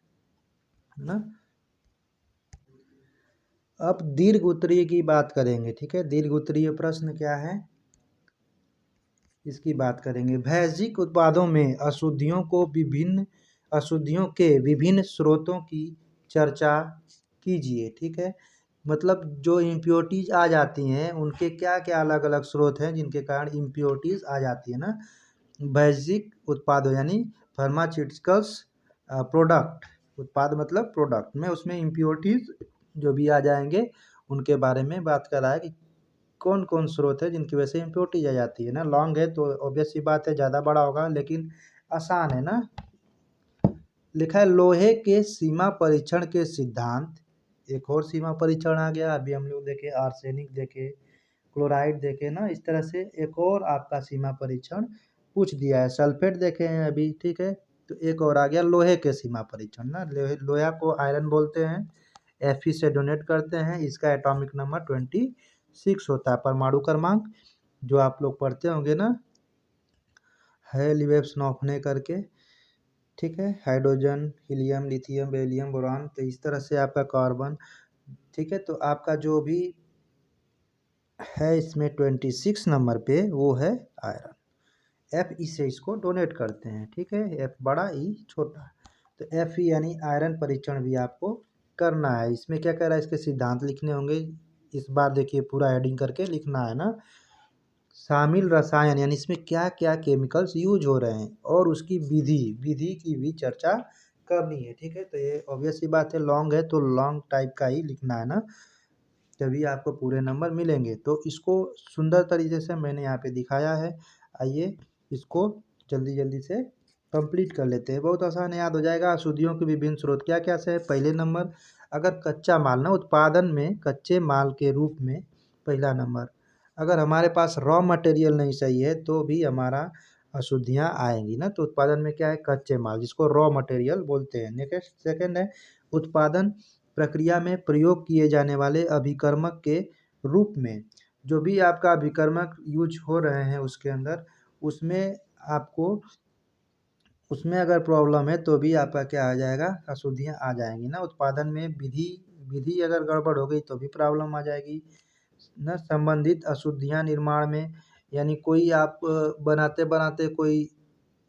ना। अब दीर्घ उत्तरीय की बात करेंगे, ठीक है। दीर्घ उत्तरीय प्रश्न क्या है, इसकी बात करेंगे। भैजिक उत्पादों में अशुद्धियों के विभिन्न स्रोतों की चर्चा कीजिए, ठीक है। मतलब जो इम्प्योरिटीज आ जाती हैं उनके क्या क्या अलग अलग स्रोत हैं जिनके कारण इम्प्योरिटीज आ जाती है ना। बेसिक उत्पादों यानी फार्मास्यूटिकल्स प्रोडक्ट, उत्पाद मतलब प्रोडक्ट में उसमें इम्प्योरिटीज जो भी आ जाएंगे उनके बारे में बात कर रहा है कि कौन कौन स्रोत है जिनकी वजह से इम्प्योरिटीज आ जाती है ना। लॉन्ग है तो ऑब्वियस सी बात है, ज़्यादा बड़ा होगा, लेकिन आसान है ना। लिखा है लोहे के सीमा परीक्षण के सिद्धांत। एक और सीमा परीक्षण आ गया, अभी हम लोग देखे आर्सेनिक देखे, क्लोराइड देखे ना। इस तरह से एक और आपका सीमा परीक्षण पूछ दिया है। सल्फेट देखे हैं अभी, ठीक है। तो एक और आ गया लोहे के सीमा परीक्षण ना। लोहा को आयरन बोलते हैं, Fe से डोनेट करते हैं। इसका एटॉमिक नंबर 26 होता है, परमाणु क्रमांक, जो आप लोग पढ़ते होंगे ना, है लिवेप्सनॉफने करके, ठीक है। Hydrogen, helium, lithium, beryllium, boron, तो इस तरह से आपका कार्बन, ठीक है। तो आपका जो भी है इसमें 26 नंबर पे वो है आयरन। एफ ई से इसको डोनेट करते हैं, ठीक है। एफ बड़ा, ई छोटा, तो एफ ई यानी आयरन परीक्षण भी आपको करना है। इसमें क्या कह रहा है, इसके सिद्धांत लिखने होंगे। इस बार देखिए पूरा एडिंग करके लिखना है ना। शामिल रसायन यानी इसमें क्या क्या केमिकल्स यूज हो रहे हैं और उसकी विधि की भी चर्चा करनी है, ठीक है। तो ये ऑब्वियस सी बात है, लॉन्ग है तो लॉन्ग टाइप का ही लिखना है ना, तभी आपको पूरे नंबर मिलेंगे। तो इसको सुंदर तरीके से मैंने यहाँ पे दिखाया है। आइए इसको जल्दी जल्दी से कंप्लीट कर लेते हैं, बहुत आसान याद हो जाएगा। अशुद्धियों के विभिन्न स्रोत क्या क्या से है। पहले नंबर, अगर कच्चा माल ना, उत्पादन में कच्चे माल के रूप में पहला नंबर, अगर हमारे पास रॉ मटेरियल नहीं सही है तो भी हमारा अशुद्धियाँ आएंगी ना। तो उत्पादन में क्या है, कच्चे माल, जिसको रॉ मटेरियल बोलते हैं। नेक्स्ट सेकंड है उत्पादन प्रक्रिया में प्रयोग किए जाने वाले अभिकर्मक के रूप में, जो भी आपका अभिकर्मक यूज हो रहे हैं उसके अंदर, उसमें आपको उसमें अगर प्रॉब्लम है तो भी आपका क्या आ जाएगा, अशुद्धियाँ आ जाएंगी ना। उत्पादन में विधि विधि अगर गड़बड़ हो गई तो भी प्रॉब्लम आ जाएगी ना। संबंधित अशुद्धियाँ निर्माण में, यानी कोई आप बनाते बनाते कोई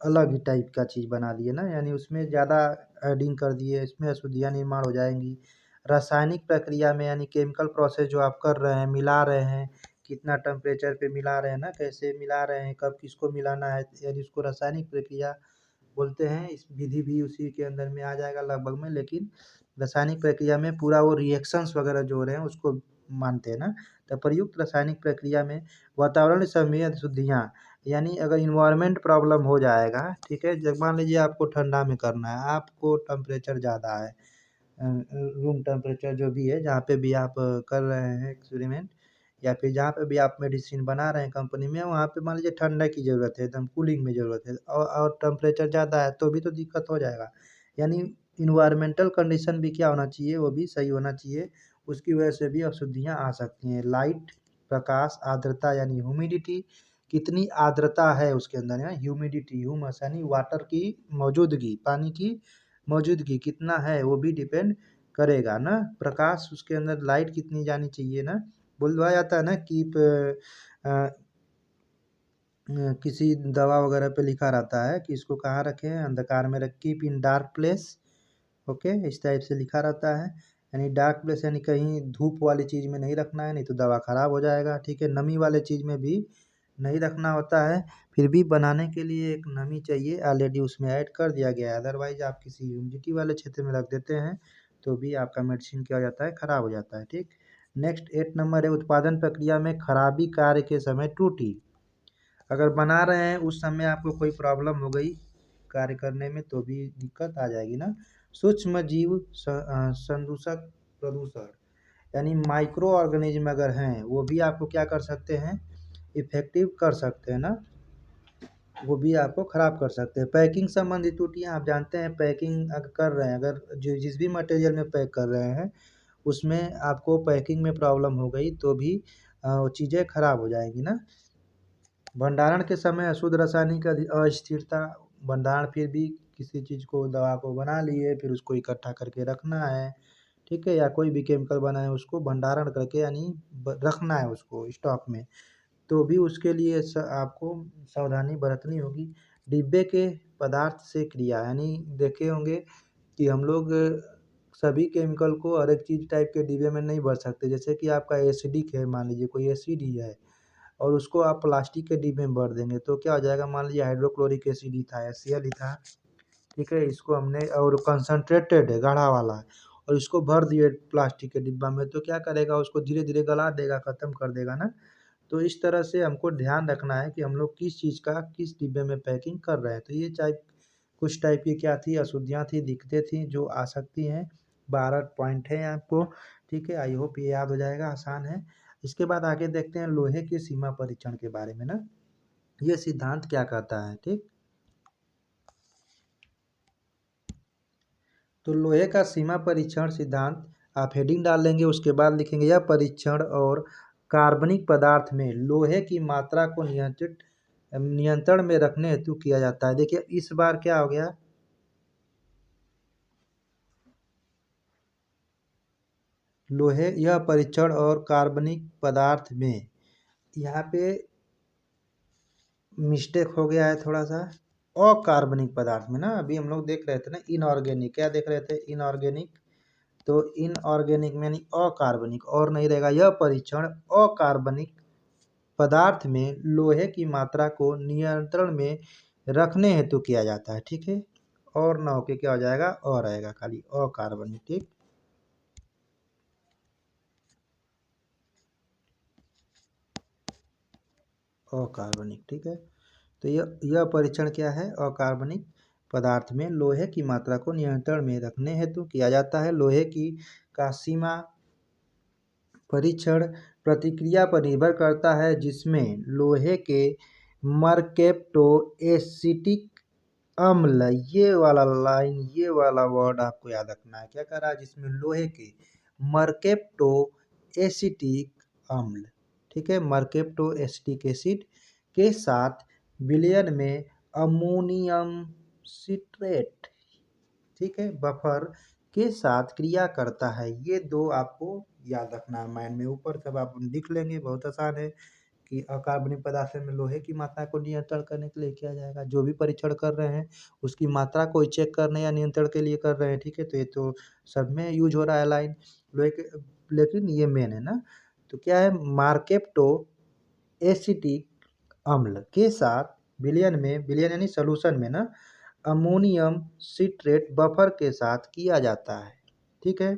अलग ही टाइप का चीज़ बना दिए ना, यानी उसमें ज़्यादा एडिंग कर दिए, इसमें अशुद्धियाँ निर्माण हो जाएंगी। रासायनिक प्रक्रिया में यानी केमिकल प्रोसेस जो आप कर रहे हैं, मिला रहे हैं, कितना टेम्परेचर पे मिला रहे हैं ना, कैसे मिला रहे हैं, कब किसको मिलाना है, यदि उसको रासायनिक प्रक्रिया बोलते हैं। इस विधि भी उसी के अंदर में आ जाएगा लगभग में, लेकिन रासायनिक प्रक्रिया में पूरा वो रिएक्शंस वगैरह जो हो रहे हैं उसको मानते हैं ना। तो प्रयुक्त रासायनिक प्रक्रिया में वातावरण संबंधी अशुद्धियाँ, यानी अगर इन्वायरमेंट प्रॉब्लम हो जाएगा, ठीक है। जब मान लीजिए आपको ठंडा में करना है, आपको टेम्परेचर ज़्यादा है, रूम टेम्परेचर जो भी है, जहाँ पे भी आप कर रहे हैं एक्सपेरिमेंट, या फिर जहाँ पे भी आप मेडिसिन बना रहे हैं कंपनी में, वहाँ पे मान लीजिए ठंडा की ज़रूरत है, एकदम कूलिंग में ज़रूरत है, और टेम्परेचर ज़्यादा है तो भी तो दिक्कत हो जाएगा। यानी इन्वायरमेंटल कंडीशन भी क्या होना चाहिए, वो भी सही होना चाहिए। उसकी वजह से भी अशुद्धियाँ आ सकती हैं। लाइट, प्रकाश, आर्द्रता यानी ह्यूमिडिटी, कितनी आर्द्रता है उसके अंदर, है ह्यूमिडिटी, ह्यूमस यानी वाटर की मौजूदगी, पानी की मौजूदगी कितना है वो भी डिपेंड करेगा ना। प्रकाश, उसके अंदर लाइट कितनी जानी चाहिए ना। बोला जाता है ना कि किसी दवा वगैरह पे लिखा रहता है कि इसको कहाँ रखें, अंधकार में रख, keep in dark place, okay, इस टाइप से लिखा रहता है। यानी डार्क प्लेस यानी कहीं धूप वाली चीज़ में नहीं रखना है, नहीं तो दवा ख़राब हो जाएगा, ठीक है। नमी वाले चीज़ में भी नहीं रखना होता है। फिर भी बनाने के लिए एक नमी चाहिए, ऑलरेडी उसमें ऐड कर दिया गया है। अदरवाइज़ आप किसी ह्यूमिडिटी वाले क्षेत्र में रख देते हैं तो भी आपका मेडिसिन क्या हो जाता है, ख़राब हो जाता है, ठीक। नेक्स्ट 8 नंबर है, उत्पादन प्रक्रिया में खराबी कार्य के समय त्रुटि। अगर बना रहे हैं उस समय आपको कोई प्रॉब्लम हो गई कार्य करने में तो भी दिक्कत आ जाएगी ना। सूक्ष्म जीव संदूषक प्रदूषण, यानी माइक्रो ऑर्गेनिज्म अगर हैं वो भी आपको क्या कर सकते हैं, इफेक्टिव कर सकते हैं ना, वो भी आपको ख़राब कर सकते हैं। पैकिंग संबंधी त्रुटियाँ, आप जानते हैं पैकिंग अगर कर रहे हैं, अगर जिस भी मटेरियल में पैक कर रहे हैं उसमें आपको पैकिंग में प्रॉब्लम हो गई तो भी वो चीज़ें ख़राब हो जाएगी ना। भंडारण के समय अशुद्ध रासायनिक अस्थिरता, भंडारण फिर भी किसी चीज़ को, दवा को बना लिए फिर उसको इकट्ठा करके रखना है, ठीक है, या कोई भी केमिकल बनाए उसको भंडारण करके यानी रखना है उसको स्टॉक में, तो भी उसके लिए आपको सावधानी बरतनी होगी। डिब्बे के पदार्थ से क्रिया, यानी देखे होंगे कि हम लोग सभी केमिकल को हर एक चीज़ टाइप के डिब्बे में नहीं भर सकते। जैसे कि आपका एसिडिक है, मान लीजिए कोई एसिड ही है और उसको आप प्लास्टिक के डिब्बे में भर देंगे तो क्या हो जाएगा, मान लीजिए हाइड्रोक्लोरिक एसिड ही था, HCl ही था, ठीक है। इसको हमने, और कंसनट्रेटेड है, गाढ़ा वाला है, और इसको भर दिए प्लास्टिक के डिब्बा में तो क्या करेगा, उसको धीरे धीरे गला देगा, ख़त्म कर देगा ना। तो इस तरह से हमको ध्यान रखना है कि हम लोग किस चीज़ का किस डिब्बे में पैकिंग कर रहे हैं। तो ये टाइप, कुछ टाइप की क्या थी, अशुद्धियाँ थी, दिक्कतें थी जो आ सकती हैं। 12 पॉइंट है आपको, ठीक है। आई होप ये याद हो जाएगा, आसान है। इसके बाद आगे देखते हैं लोहे के सीमा परीक्षण के बारे में ना, ये सिद्धांत क्या कहता है, ठीक। तो लोहे का सीमा परीक्षण सिद्धांत, आप हेडिंग डाल लेंगे, उसके बाद लिखेंगे यह परीक्षण और कार्बनिक पदार्थ में लोहे की मात्रा को नियंत्रण में रखने हेतु किया जाता है। देखिए इस बार क्या हो गया, लोहे, यह परीक्षण और कार्बनिक पदार्थ में, यहाँ पे मिस्टेक हो गया है थोड़ा सा। अकार्बनिक पदार्थ में ना, अभी हम लोग देख रहे थे ना इनऑर्गेनिक, क्या देख रहे थे, इनऑर्गेनिक। तो इनऑर्गेनिक में यानी अकार्बनिक, और नहीं रहेगा। यह परीक्षण अकार्बनिक पदार्थ में लोहे की मात्रा को नियंत्रण में रखने हेतु किया जाता है, ठीक है। और ना होके क्या हो जाएगा, और रहेगा खाली अकार्बनिक, ठीक। अकार्बनिक, ठीक है। तो यह परीक्षण क्या है, अकार्बनिक पदार्थ में लोहे की मात्रा को नियंत्रण में रखने हेतु किया जाता है। लोहे की का सीमा परीक्षण प्रतिक्रिया पर निर्भर करता है जिसमें लोहे के मरकेप्टो एसिटिक अम्ल, ये वाला लाइन, ये वाला वर्ड आपको याद रखना है, क्या कह रहा है, जिसमें लोहे के मरकेप्टो एसिटिक अम्ल, ठीक है, मरकेप्टो एसिटिक एसिड के साथ विलयन में अमोनियम सिट्रेट, ठीक है, बफर के साथ क्रिया करता है। ये दो आपको याद रखना है माइंड में। ऊपर सब आप लिख लेंगे, बहुत आसान है कि अकार्बनिक पदार्थ में लोहे की मात्रा को नियंत्रण करने के लिए किया जाएगा। जो भी परीक्षण कर रहे हैं उसकी मात्रा को चेक करने या नियंत्रण के लिए कर रहे हैं, ठीक है। तो ये तो सब में यूज हो रहा है लाइन लोहे के, लेकिन ये मेन है ना। तो क्या है, मार्केप्टो एसिटिक अम्ल के साथ विलयन यानी सोल्यूशन में ना अमोनियम सिट्रेट बफर के साथ किया जाता है, ठीक है।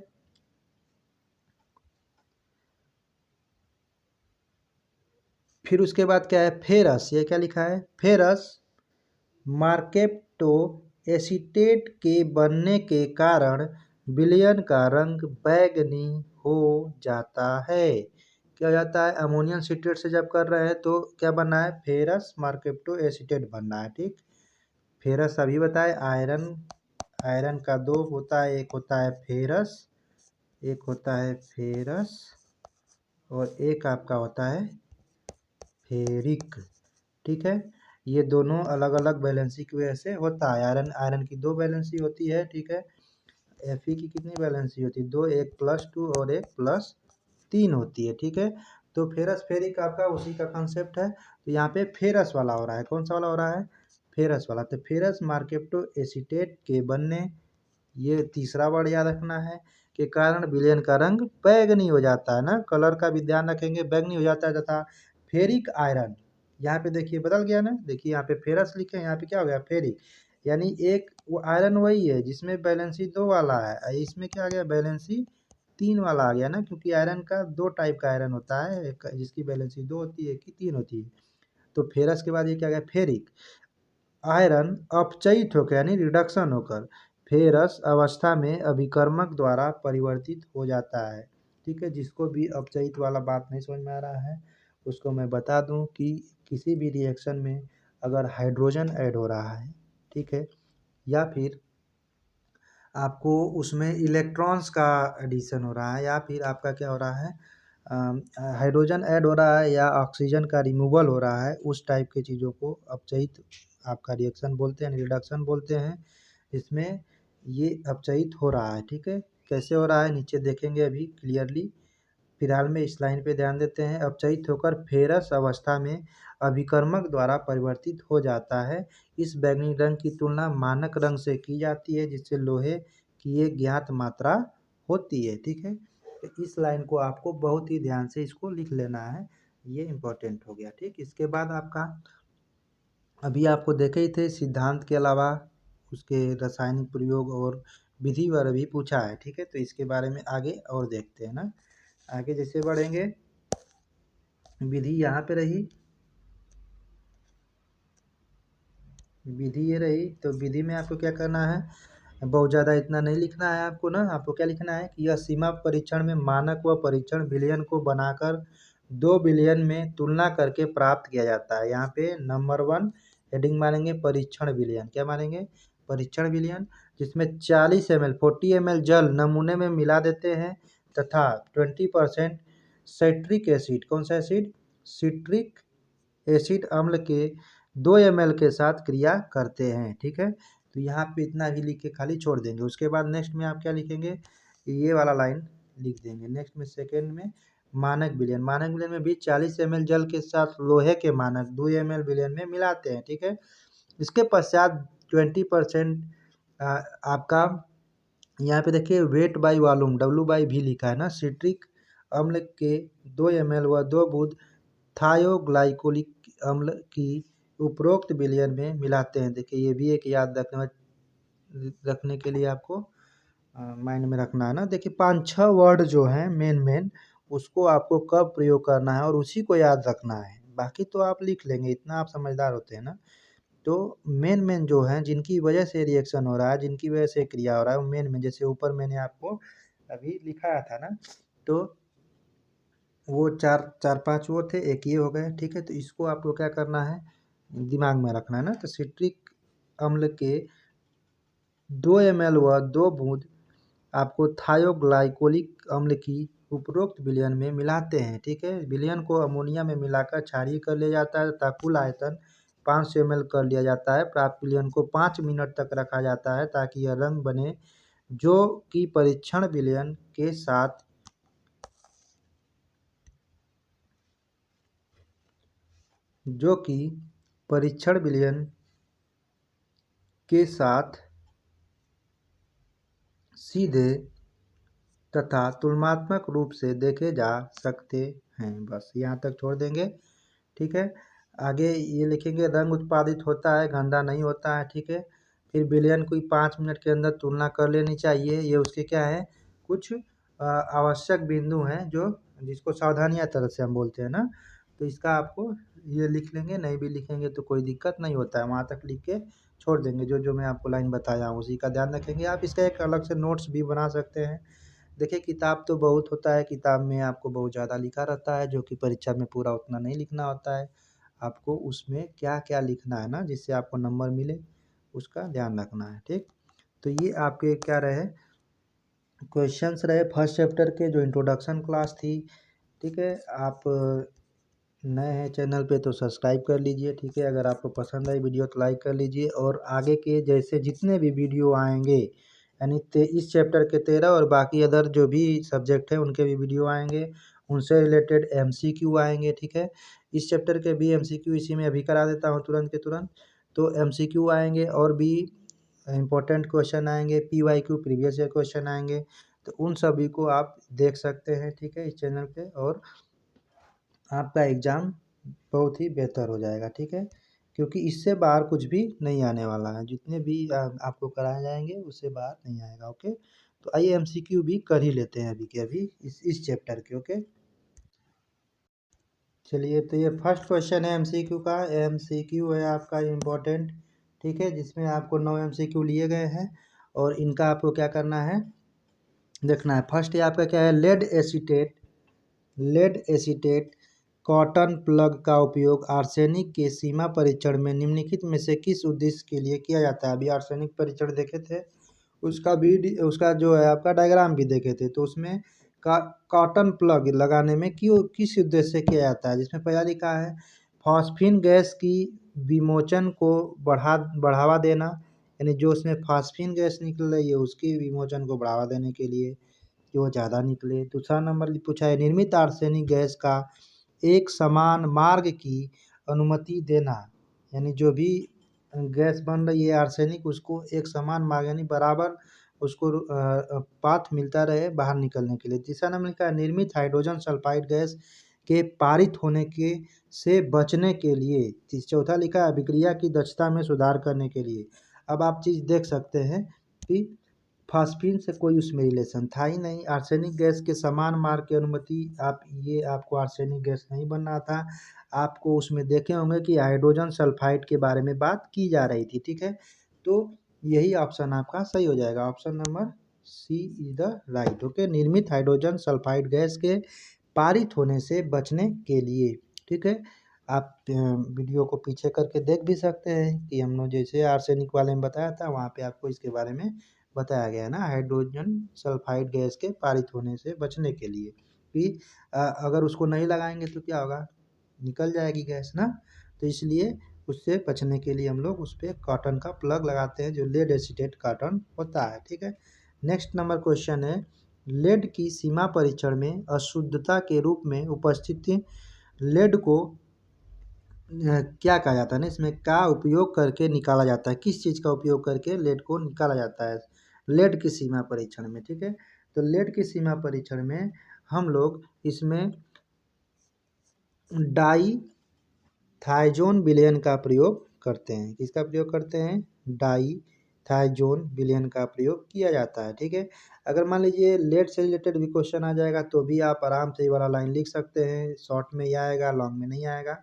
फिर उसके बाद क्या है, फेरस। ये क्या लिखा है, फेरस मार्केप्टो एसीटेट के बनने के कारण विलयन का रंग बैंगनी हो जाता है। क्या हो जाता है, अमोनियम सिट्रेट से जब कर रहे हैं तो क्या बनना है, फेरस मार्केप्टो एसीटेट बनना है, ठीक। फेरस अभी बताए, आयरन, आयरन का दो होता है, एक होता है फेरस, एक होता है फेरस और एक आपका होता है फेरिक, ठीक है। ये दोनों अलग अलग वैलेंसी की वजह से होता है। आयरन, आयरन की दो वैलेंसी होती है, ठीक है। Fe की कितनी वैलेंसी होती है, दो, एक +2 और एक +3 होती है, ठीक है। तो फेरस फेरिक आपका उसी का कंसेप्ट है। तो यहाँ पे फेरस वाला हो रहा है, कौन सा वाला हो रहा है, फेरस वाला। तो फेरस मार्केप्टो एसीटेट के बनने, ये तीसरा वर्ड याद रखना है, के कारण विलयन का रंग बैंगनी हो जाता है ना, कलर का भी ध्यान रखेंगे, बैंगनी हो जाता है। तथा फेरिक आयरन, यहाँ पे देखिए बदल गया ना, देखिए यहाँ पे फेरस लिखे, यहाँ पे क्या हो गया, फेरिक। यानी एक वो आयरन वही है जिसमें बैलेंसी 2 वाला है, इसमें क्या आ गया, बैलेंसी 3 वाला आ गया ना, क्योंकि आयरन का दो टाइप का आयरन होता है, एक जिसकी बैलेंसी 2 होती है, एक की 3 होती है। तो फेरस के बाद ये क्या आ गया, फेरिक। आयरन अपचयित होकर यानी रिडक्शन होकर फेरस अवस्था में अभिकर्मक द्वारा परिवर्तित हो जाता है, ठीक है। जिसको भी अपचयित वाला बात नहीं समझ में आ रहा है उसको मैं बता दूं कि किसी भी रिएक्शन में अगर हाइड्रोजन ऐड हो रहा है, ठीक है, या फिर आपको उसमें इलेक्ट्रॉन्स का एडिशन हो रहा है, या फिर आपका क्या हो रहा है, हाइड्रोजन ऐड हो रहा है या ऑक्सीजन का रिमूवल हो रहा है, उस टाइप की चीज़ों को अपचयित आपका रिएक्शन बोलते हैं, रिडक्शन बोलते हैं। इसमें ये अपचयित हो रहा है, ठीक है। कैसे हो रहा है नीचे देखेंगे अभी क्लियरली। फिलहाल में इस लाइन पे ध्यान देते हैं। अपचयित होकर फेरस अवस्था में अभिकर्मक द्वारा परिवर्तित हो जाता है। इस बैंगनी रंग की तुलना मानक रंग से की जाती है जिससे लोहे की एक ज्ञात मात्रा होती है, ठीक है। तो इस लाइन को आपको बहुत ही ध्यान से इसको लिख लेना है, ये इम्पोर्टेंट हो गया, ठीक। इसके बाद आपका अभी आपको देखे ही थे सिद्धांत के अलावा उसके रासायनिक प्रयोग और विधि पर भी पूछा है, ठीक है। तो इसके बारे में आगे और देखते हैं ना, आगे जैसे बढ़ेंगे। विधि यहाँ पे रही, विधि ये रही। तो विधि में आपको क्या करना है, बहुत ज़्यादा इतना नहीं लिखना है आपको ना, आपको क्या लिखना है कि यह सीमा परीक्षण में मानक व परीक्षण विलयन को बनाकर 2 विलयन में तुलना करके प्राप्त किया जाता है। यहाँ पे नंबर 1 हेडिंग मानेंगे परीक्षण विलयन, क्या मानेंगे, परीक्षण विलयन, जिसमें 40 ml 40 ml जल नमूने में मिला देते हैं तथा 20% साइट्रिक एसिड, कौन सा एसिड, सिट्रिक एसिड अम्ल के 2 ml के साथ क्रिया करते हैं, ठीक है। तो यहाँ पे इतना ही लिख के खाली छोड़ देंगे। उसके बाद नेक्स्ट में आप क्या लिखेंगे, ये वाला लाइन लिख देंगे। नेक्स्ट में सेकेंड में मानक विलयन, मानक विलयन में भी 40 ml जल के साथ लोहे के मानक 2 ml विलयन में मिलाते हैं, ठीक है। इसके पश्चात 20% आपका यहाँ पे देखिए वेट बाई वॉल्यूम W/V लिखा है ना, सिट्रिक अम्ल के 2 ml व 2 बूंद थायोग्लाइकोलिक अम्ल की उपरोक्त विलयन में मिलाते हैं। देखिए ये भी एक याद रखने के लिए आपको माइंड में रखना है ना। देखिए 5-6 वर्ड जो हैं मेन उसको आपको कब प्रयोग करना है और उसी को याद रखना है, बाकी तो आप लिख लेंगे, इतना आप समझदार होते हैं ना। तो मेन जो हैं जिनकी वजह से रिएक्शन हो रहा है, जिनकी वजह से क्रिया हो रहा है, वो मेन जैसे ऊपर मैंने आपको अभी लिखाया था ना, तो वो चार पांच वो थे, एक ये हो गए, ठीक है। तो इसको आपको क्या करना है, दिमाग में रखना है ना। तो सिट्रिक अम्ल के 2 ml व 2 बूंद आपको थायोग्लाइकोलिक अम्ल की उपरोक्त विलयन में मिलाते हैं, ठीक है। विलयन को अमोनिया में मिलाकर क्षारीय कर लिया जाता है तथा कुल आयतन 500 ml कर लिया जाता है। प्राप्त विलयन को 5 मिनट तक रखा जाता है ताकि यह रंग बने, जो कि परीक्षण विलयन के साथ सीधे तथा तुलनात्मक रूप से देखे जा सकते हैं। बस यहाँ तक छोड़ देंगे, ठीक है। आगे ये लिखेंगे रंग उत्पादित होता है, गंदा नहीं होता है, ठीक है। फिर विलयन को 5 मिनट के अंदर तुलना कर लेनी चाहिए। ये उसके क्या है, कुछ आवश्यक बिंदु हैं जो जिसको सावधानियां तरह से हम बोलते हैं ना। तो इसका आपको ये लिख लेंगे, नहीं भी लिखेंगे तो कोई दिक्कत नहीं होता है, वहाँ तक लिख के छोड़ देंगे। जो जो मैं आपको लाइन बताया हूँ उसी का ध्यान रखेंगे। आप इसका एक अलग से नोट्स भी बना सकते हैं। देखिए किताब तो बहुत होता है, किताब में आपको बहुत ज़्यादा लिखा रहता है जो कि परीक्षा में पूरा उतना नहीं लिखना होता है। आपको उसमें क्या क्या लिखना है ना, जिससे आपको नंबर मिले, उसका ध्यान रखना है, ठीक। तो ये आपके क्या रहे, क्वेश्चंस रहे फर्स्ट चैप्टर के, जो इंट्रोडक्शन क्लास थी, ठीक है। आप नए हैं चैनल पे तो सब्सक्राइब कर लीजिए, ठीक है। अगर आपको पसंद आई वीडियो तो लाइक कर लीजिए, और आगे के जैसे जितने भी वीडियो आएंगे, यानी इस चैप्टर के 13 और बाकी अदर जो भी सब्जेक्ट है उनके भी वीडियो आएंगे, उनसे रिलेटेड MCQ आएंगे, ठीक है। इस चैप्टर के भी MCQ इसी में अभी करा देता हूँ तुरंत के तुरंत। तो MCQ आएंगे और भी इम्पोर्टेंट क्वेश्चन आएंगे, PYQ प्रीवियस ईयर क्वेश्चन आएंगे। तो उन सभी को आप देख सकते हैं, ठीक है, इस चैनल पे, और आपका एग्ज़ाम बहुत ही बेहतर हो जाएगा, ठीक है। क्योंकि इससे बाहर कुछ भी नहीं आने वाला है, जितने भी आपको कराए जाएंगे उससे बाहर नहीं आएगा, ओके। तो आइए MCQ भी कर ही लेते हैं अभी के अभी इस चैप्टर के, ओके। चलिए, तो ये फर्स्ट क्वेश्चन है MCQ का। MCQ है आपका इम्पोर्टेंट, ठीक है, जिसमें आपको 9 MCQ लिए गए हैं, और इनका आपको क्या करना है, देखना है। फर्स्ट ये आपका क्या है, लेड एसीटेट कॉटन प्लग का उपयोग आर्सेनिक के सीमा परीक्षण में निम्नलिखित में से किस उद्देश्य के लिए किया जाता है। अभी आर्सेनिक परीक्षण देखे थे, उसका जो है आपका डायग्राम भी देखे थे। तो उसमें कॉटन प्लग लगाने में क्यों, किस उद्देश्य से किया जाता है, जिसमें पहला लिखा है फॉस्फीन गैस की विमोचन को बढ़ावा देना, यानी जो उसमें फॉस्फीन गैस निकल रही है उसकी विमोचन को बढ़ावा देने के लिए कि वो ज़्यादा निकले। दूसरा नंबर पूछा है निर्मित आर्सेनिक गैस का एक समान मार्ग की अनुमति देना, यानी जो भी गैस बन रही है आर्सेनिक, उसको एक समान मार्ग यानी बराबर उसको पाथ मिलता रहे बाहर निकलने के लिए। तीसरा नंबर लिखा है निर्मित हाइड्रोजन सल्फाइड गैस के पारित होने के से बचने के लिए। चौथा लिखा है अभिक्रिया की दक्षता में सुधार करने के लिए। अब आप चीज़ देख सकते हैं कि फास्फीन से कोई उसमें रिलेशन था ही नहीं। आर्सेनिक गैस के समान मार्ग की अनुमति, आपको आर्सेनिक गैस नहीं बनना था। आपको उसमें देखे होंगे कि हाइड्रोजन सल्फाइड के बारे में बात की जा रही थी, ठीक है। तो यही ऑप्शन आपका सही हो जाएगा, option number C is the right, okay. निर्मित हाइड्रोजन सल्फाइड गैस के पारित होने से बचने के लिए, ठीक है। आप वीडियो को पीछे करके देख भी सकते हैं कि हम लोग जैसे आर्सेनिक वाले में बताया था, वहाँ पे आपको इसके बारे में बताया गया है ना, हाइड्रोजन सल्फाइड गैस के पारित होने से बचने के लिए कि अगर उसको नहीं लगाएंगे तो क्या होगा, निकल जाएगी गैस ना। तो इसलिए उससे बचने के लिए हम लोग उस पर कॉटन का प्लग लगाते हैं, जो लेड एसीटेट कॉटन होता है, ठीक है। नेक्स्ट नंबर क्वेश्चन है लेड की सीमा परीक्षण में अशुद्धता के रूप में उपस्थित लेड को क्या कहा जाता है ना, इसमें का उपयोग करके निकाला जाता है, किस चीज़ का उपयोग करके लेड को निकाला जाता है लेड की सीमा परीक्षण में, ठीक है। तो लेड की सीमा परीक्षण में हम लोग इसमें डाई थाइजोन विलयन का प्रयोग करते हैं। किसका प्रयोग करते हैं, डाई थाइजोन विलयन का प्रयोग किया जाता है, ठीक है। अगर मान लीजिए लेड से रिलेटेड भी क्वेश्चन आ जाएगा तो भी आप आराम से ये वाला लाइन लिख सकते हैं, शॉर्ट में ही आएगा, लॉन्ग में नहीं आएगा।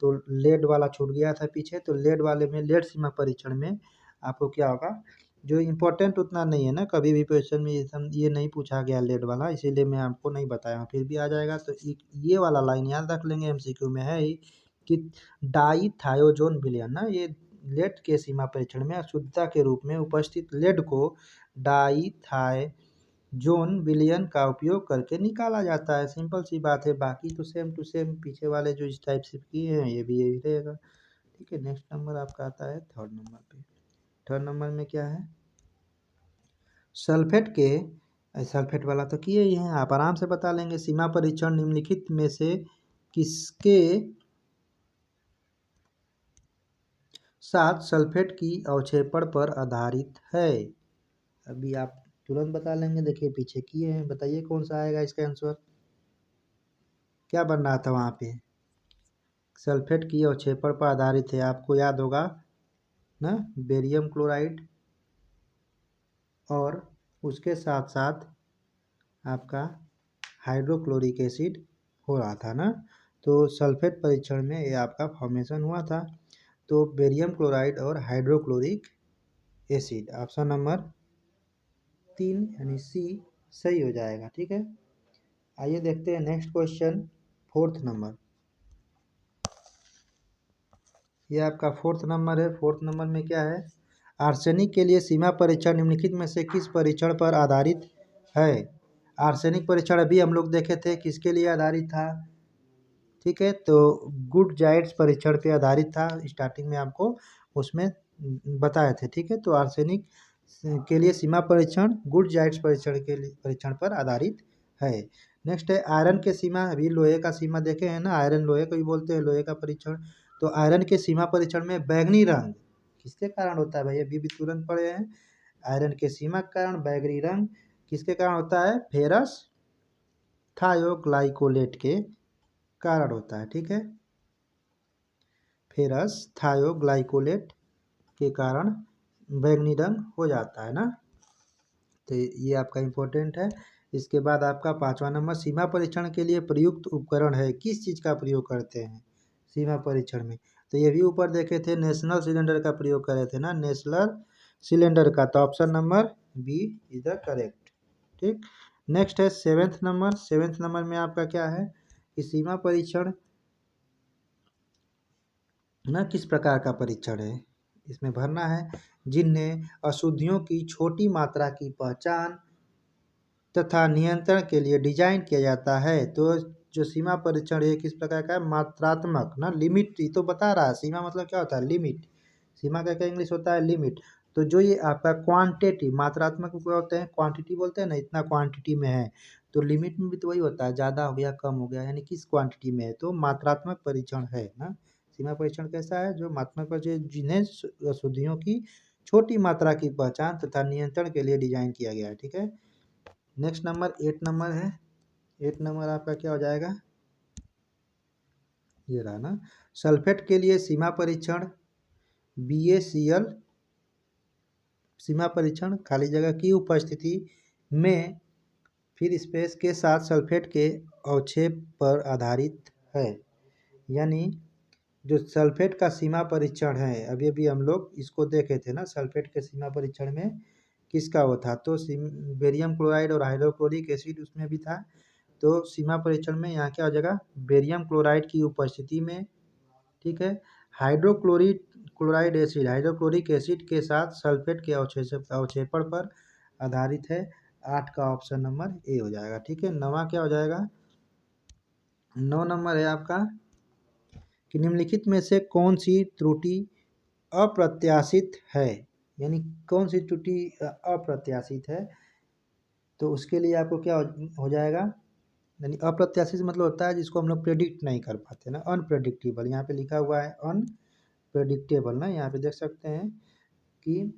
तो लेड वाला छूट गया था पीछे, तो लेड वाले में लेड सीमा परीक्षण में आपको क्या होगा, जो इम्पोर्टेंट उतना नहीं है ना, कभी भी क्वेश्चन में ये नहीं पूछा गया लेड वाला, इसीलिए मैं आपको नहीं बताया, फिर भी आ जाएगा। तो ये वाला लाइन याद रख लेंगे, MCQ में है ही कि डाई थायोजोन विलयन ना, ये लेड के सीमा परीक्षण में अशुद्धता के रूप में उपस्थित लेड को डाई थाइजोन विलयन का उपयोग करके निकाला जाता है। सिंपल सी बात है, बाकी तो सेम टू सेम पीछे वाले जो इस टाइप से किए हैं ये भी यही रहेगा। ठीक है। नेक्स्ट नंबर आपका आता है थर्ड नंबर पे। थर्ड नंबर में क्या है, सल्फेट के, सल्फेट वाला तो किए ही हैं, आप आराम से बता लेंगे। सीमा परीक्षण निम्नलिखित में से किसके साथ सल्फेट की अवक्षेपण पर आधारित है। अभी आप तुरंत बता लेंगे, देखिए पीछे किए हैं, बताइए कौन सा आएगा इसका आंसर। क्या बन रहा था वहाँ पे, सल्फेट की अवक्षेपण पर आधारित है, आपको याद होगा ना, बेरियम क्लोराइड और उसके साथ साथ आपका हाइड्रोक्लोरिक एसिड हो रहा था ना। तो सल्फेट परीक्षण में ये आपका फॉर्मेशन हुआ था। तो बेरियम क्लोराइड और हाइड्रोक्लोरिक एसिड, ऑप्शन नंबर 3 यानी सी सही हो जाएगा। ठीक है, आइए देखते हैं नेक्स्ट क्वेश्चन, फोर्थ नंबर। ये आपका फोर्थ नंबर है। फोर्थ नंबर में क्या है, आर्सेनिक के लिए सीमा परीक्षण निम्नलिखित में से किस परीक्षण पर आधारित है। आर्सेनिक परीक्षण अभी हम लोग देखे थे, किसके लिए आधारित था, ठीक है, तो गुड जाइट्स परीक्षण पे आधारित था, स्टार्टिंग में आपको उसमें बताए थे। ठीक है, तो आर्सेनिक के लिए सीमा परीक्षण गुड जाइट्स परीक्षण के लिए परीक्षण पर आधारित है। नेक्स्ट है आयरन के सीमा, अभी लोहे का सीमा देखे हैं ना, आयरन लोहे को भी बोलते हैं, लोहे का परीक्षण। तो आयरन के सीमा परीक्षण में बैगनी रंग किसके कारण होता है भाई, अभी भी तुरंत पढ़े हैं। आयरन के सीमा के कारण बैगनी रंग किसके कारण होता है, फेरस थायोग्लाइकोलेट के कारण होता है। ठीक है, फेरस थायोग्लाइकोलेट के कारण बैंगनी रंग हो जाता है ना। तो ये आपका इम्पोर्टेंट है। इसके बाद आपका पांचवा नंबर, सीमा परीक्षण के लिए प्रयुक्त उपकरण है, किस चीज़ का प्रयोग करते हैं सीमा परीक्षण में। तो ये भी ऊपर देखे थे, नेशनल सिलेंडर का प्रयोग करे थे ना, नेशनल सिलेंडर का। तो option number B is the correct. ठीक, नेक्स्ट है सेवेंथ नंबर। सेवेंथ नंबर में आपका क्या है कि सीमा परीक्षण न किस प्रकार का परीक्षण है, इसमें भरना है, जिनमें अशुद्धियों की छोटी मात्रा की पहचान तथा नियंत्रण के लिए डिजाइन किया जाता है। तो जो सीमा परीक्षण है किस प्रकार का है, मात्रात्मक ना, लिमिट, ये तो बता रहा है, सीमा मतलब क्या होता है, लिमिट। सीमा का क्या इंग्लिश होता है, लिमिट। तो जो ये आपका क्वांटिटी, मात्रात्मक क्या होते हैं, क्वांटिटी बोलते हैं ना, इतना क्वांटिटी में है। तो लिमिट में भी तो वही होता है, ज़्यादा हो गया कम हो गया, यानी किस क्वांटिटी में है, तो मात्रात्मक परीक्षण है ना। सीमा परीक्षण कैसा है, जो मात्रात्मक परीक्षण जिन्हें अशुद्धियों की छोटी मात्रा की पहचान तथा नियंत्रण के लिए डिजाइन किया गया है। ठीक है, नेक्स्ट नंबर 8 नंबर है। 8 नंबर आपका क्या हो जाएगा, ये रहा ना, सल्फेट के लिए सीमा परीक्षण BaCl सीमा परीक्षण खाली जगह की उपस्थिति में फिर स्पेस के साथ सल्फेट के अवक्षेप पर आधारित है। यानी जो सल्फेट का सीमा परीक्षण है, अभी अभी हम लोग इसको देखे थे ना, सल्फेट के सीमा परीक्षण में किसका वो था, तो बेरियम क्लोराइड और हाइड्रोक्लोरिक एसिड उसमें भी था। तो सीमा परीक्षण में यहाँ क्या हो जाएगा, बेरियम क्लोराइड की उपस्थिति में, ठीक है, हाइड्रोक्लोरिक एसिड के साथ सल्फेट के अवक्षेपण पर आधारित है। 8 का ऑप्शन नंबर ए हो जाएगा। ठीक है, 9वां क्या हो जाएगा, 9 नंबर है आपका कि निम्नलिखित में से कौन सी त्रुटि अप्रत्याशित है, यानी कौन सी त्रुटि अप्रत्याशित है। तो उसके लिए आपको क्या हो जाएगा, यानी अप्रत्याशित मतलब होता है जिसको हम लोग प्रेडिक्ट नहीं कर पाते ना, अनप्रेडिक्टेबल। यहाँ पे लिखा हुआ है अनप्रेडिक्टेबल ना, यहाँ पे देख सकते हैं कि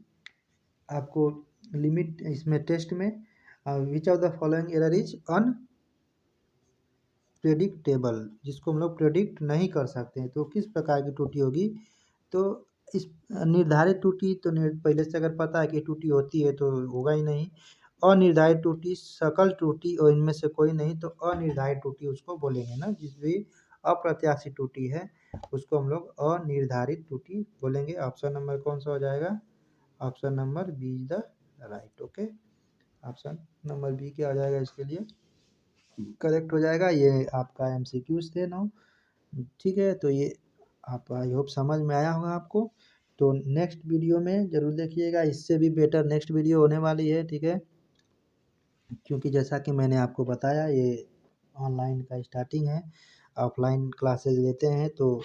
आपको लिमिट इसमें टेस्ट में which of the following error is unpredictable, जिसको हम लोग प्रेडिक्ट नहीं कर सकते हैं। तो किस प्रकार की त्रुटि होगी, तो इस निर्धारित त्रुटि तो पहले से अगर पता है कि त्रुटि होती है तो होगा ही नहीं। अनिर्धारित त्रुटि, सकल त्रुटि और इनमें से कोई नहीं, तो अनिर्धारित त्रुटि उसको बोलेंगे ना, जिस भी अप्रत्याशित त्रुटि है उसको हम लोग अनिर्धारित त्रुटि बोलेंगे। ऑप्शन नंबर कौन सा हो जाएगा, option number B is the right. Okay, option number B क्या हो जाएगा इसके लिए, करेक्ट हो जाएगा। ये आपका MCQs थे 9। ठीक है, तो ये आप आई होप समझ में आया होगा आपको। तो नेक्स्ट वीडियो में ज़रूर देखिएगा, इससे भी बेटर नेक्स्ट वीडियो होने वाली है। ठीक है, क्योंकि जैसा कि मैंने आपको बताया ये ऑनलाइन का स्टार्टिंग है, ऑफलाइन क्लासेस लेते हैं तो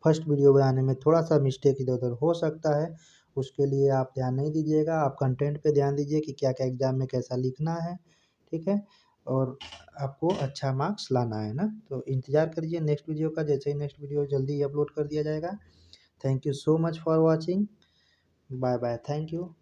फर्स्ट वीडियो बनाने में थोड़ा सा मिस्टेक इधर उधर हो सकता है, उसके लिए आप ध्यान नहीं दीजिएगा। आप कंटेंट पे ध्यान दीजिए कि क्या क्या एग्ज़ाम में कैसा लिखना है, ठीक है। और आपको अच्छा मार्क्स लाना है ना। तो इंतज़ार करिए नेक्स्ट वीडियो का, जैसे ही नेक्स्ट वीडियो जल्दी ही अपलोड कर दिया जाएगा। Thank you so much for watching. Bye bye, thank you.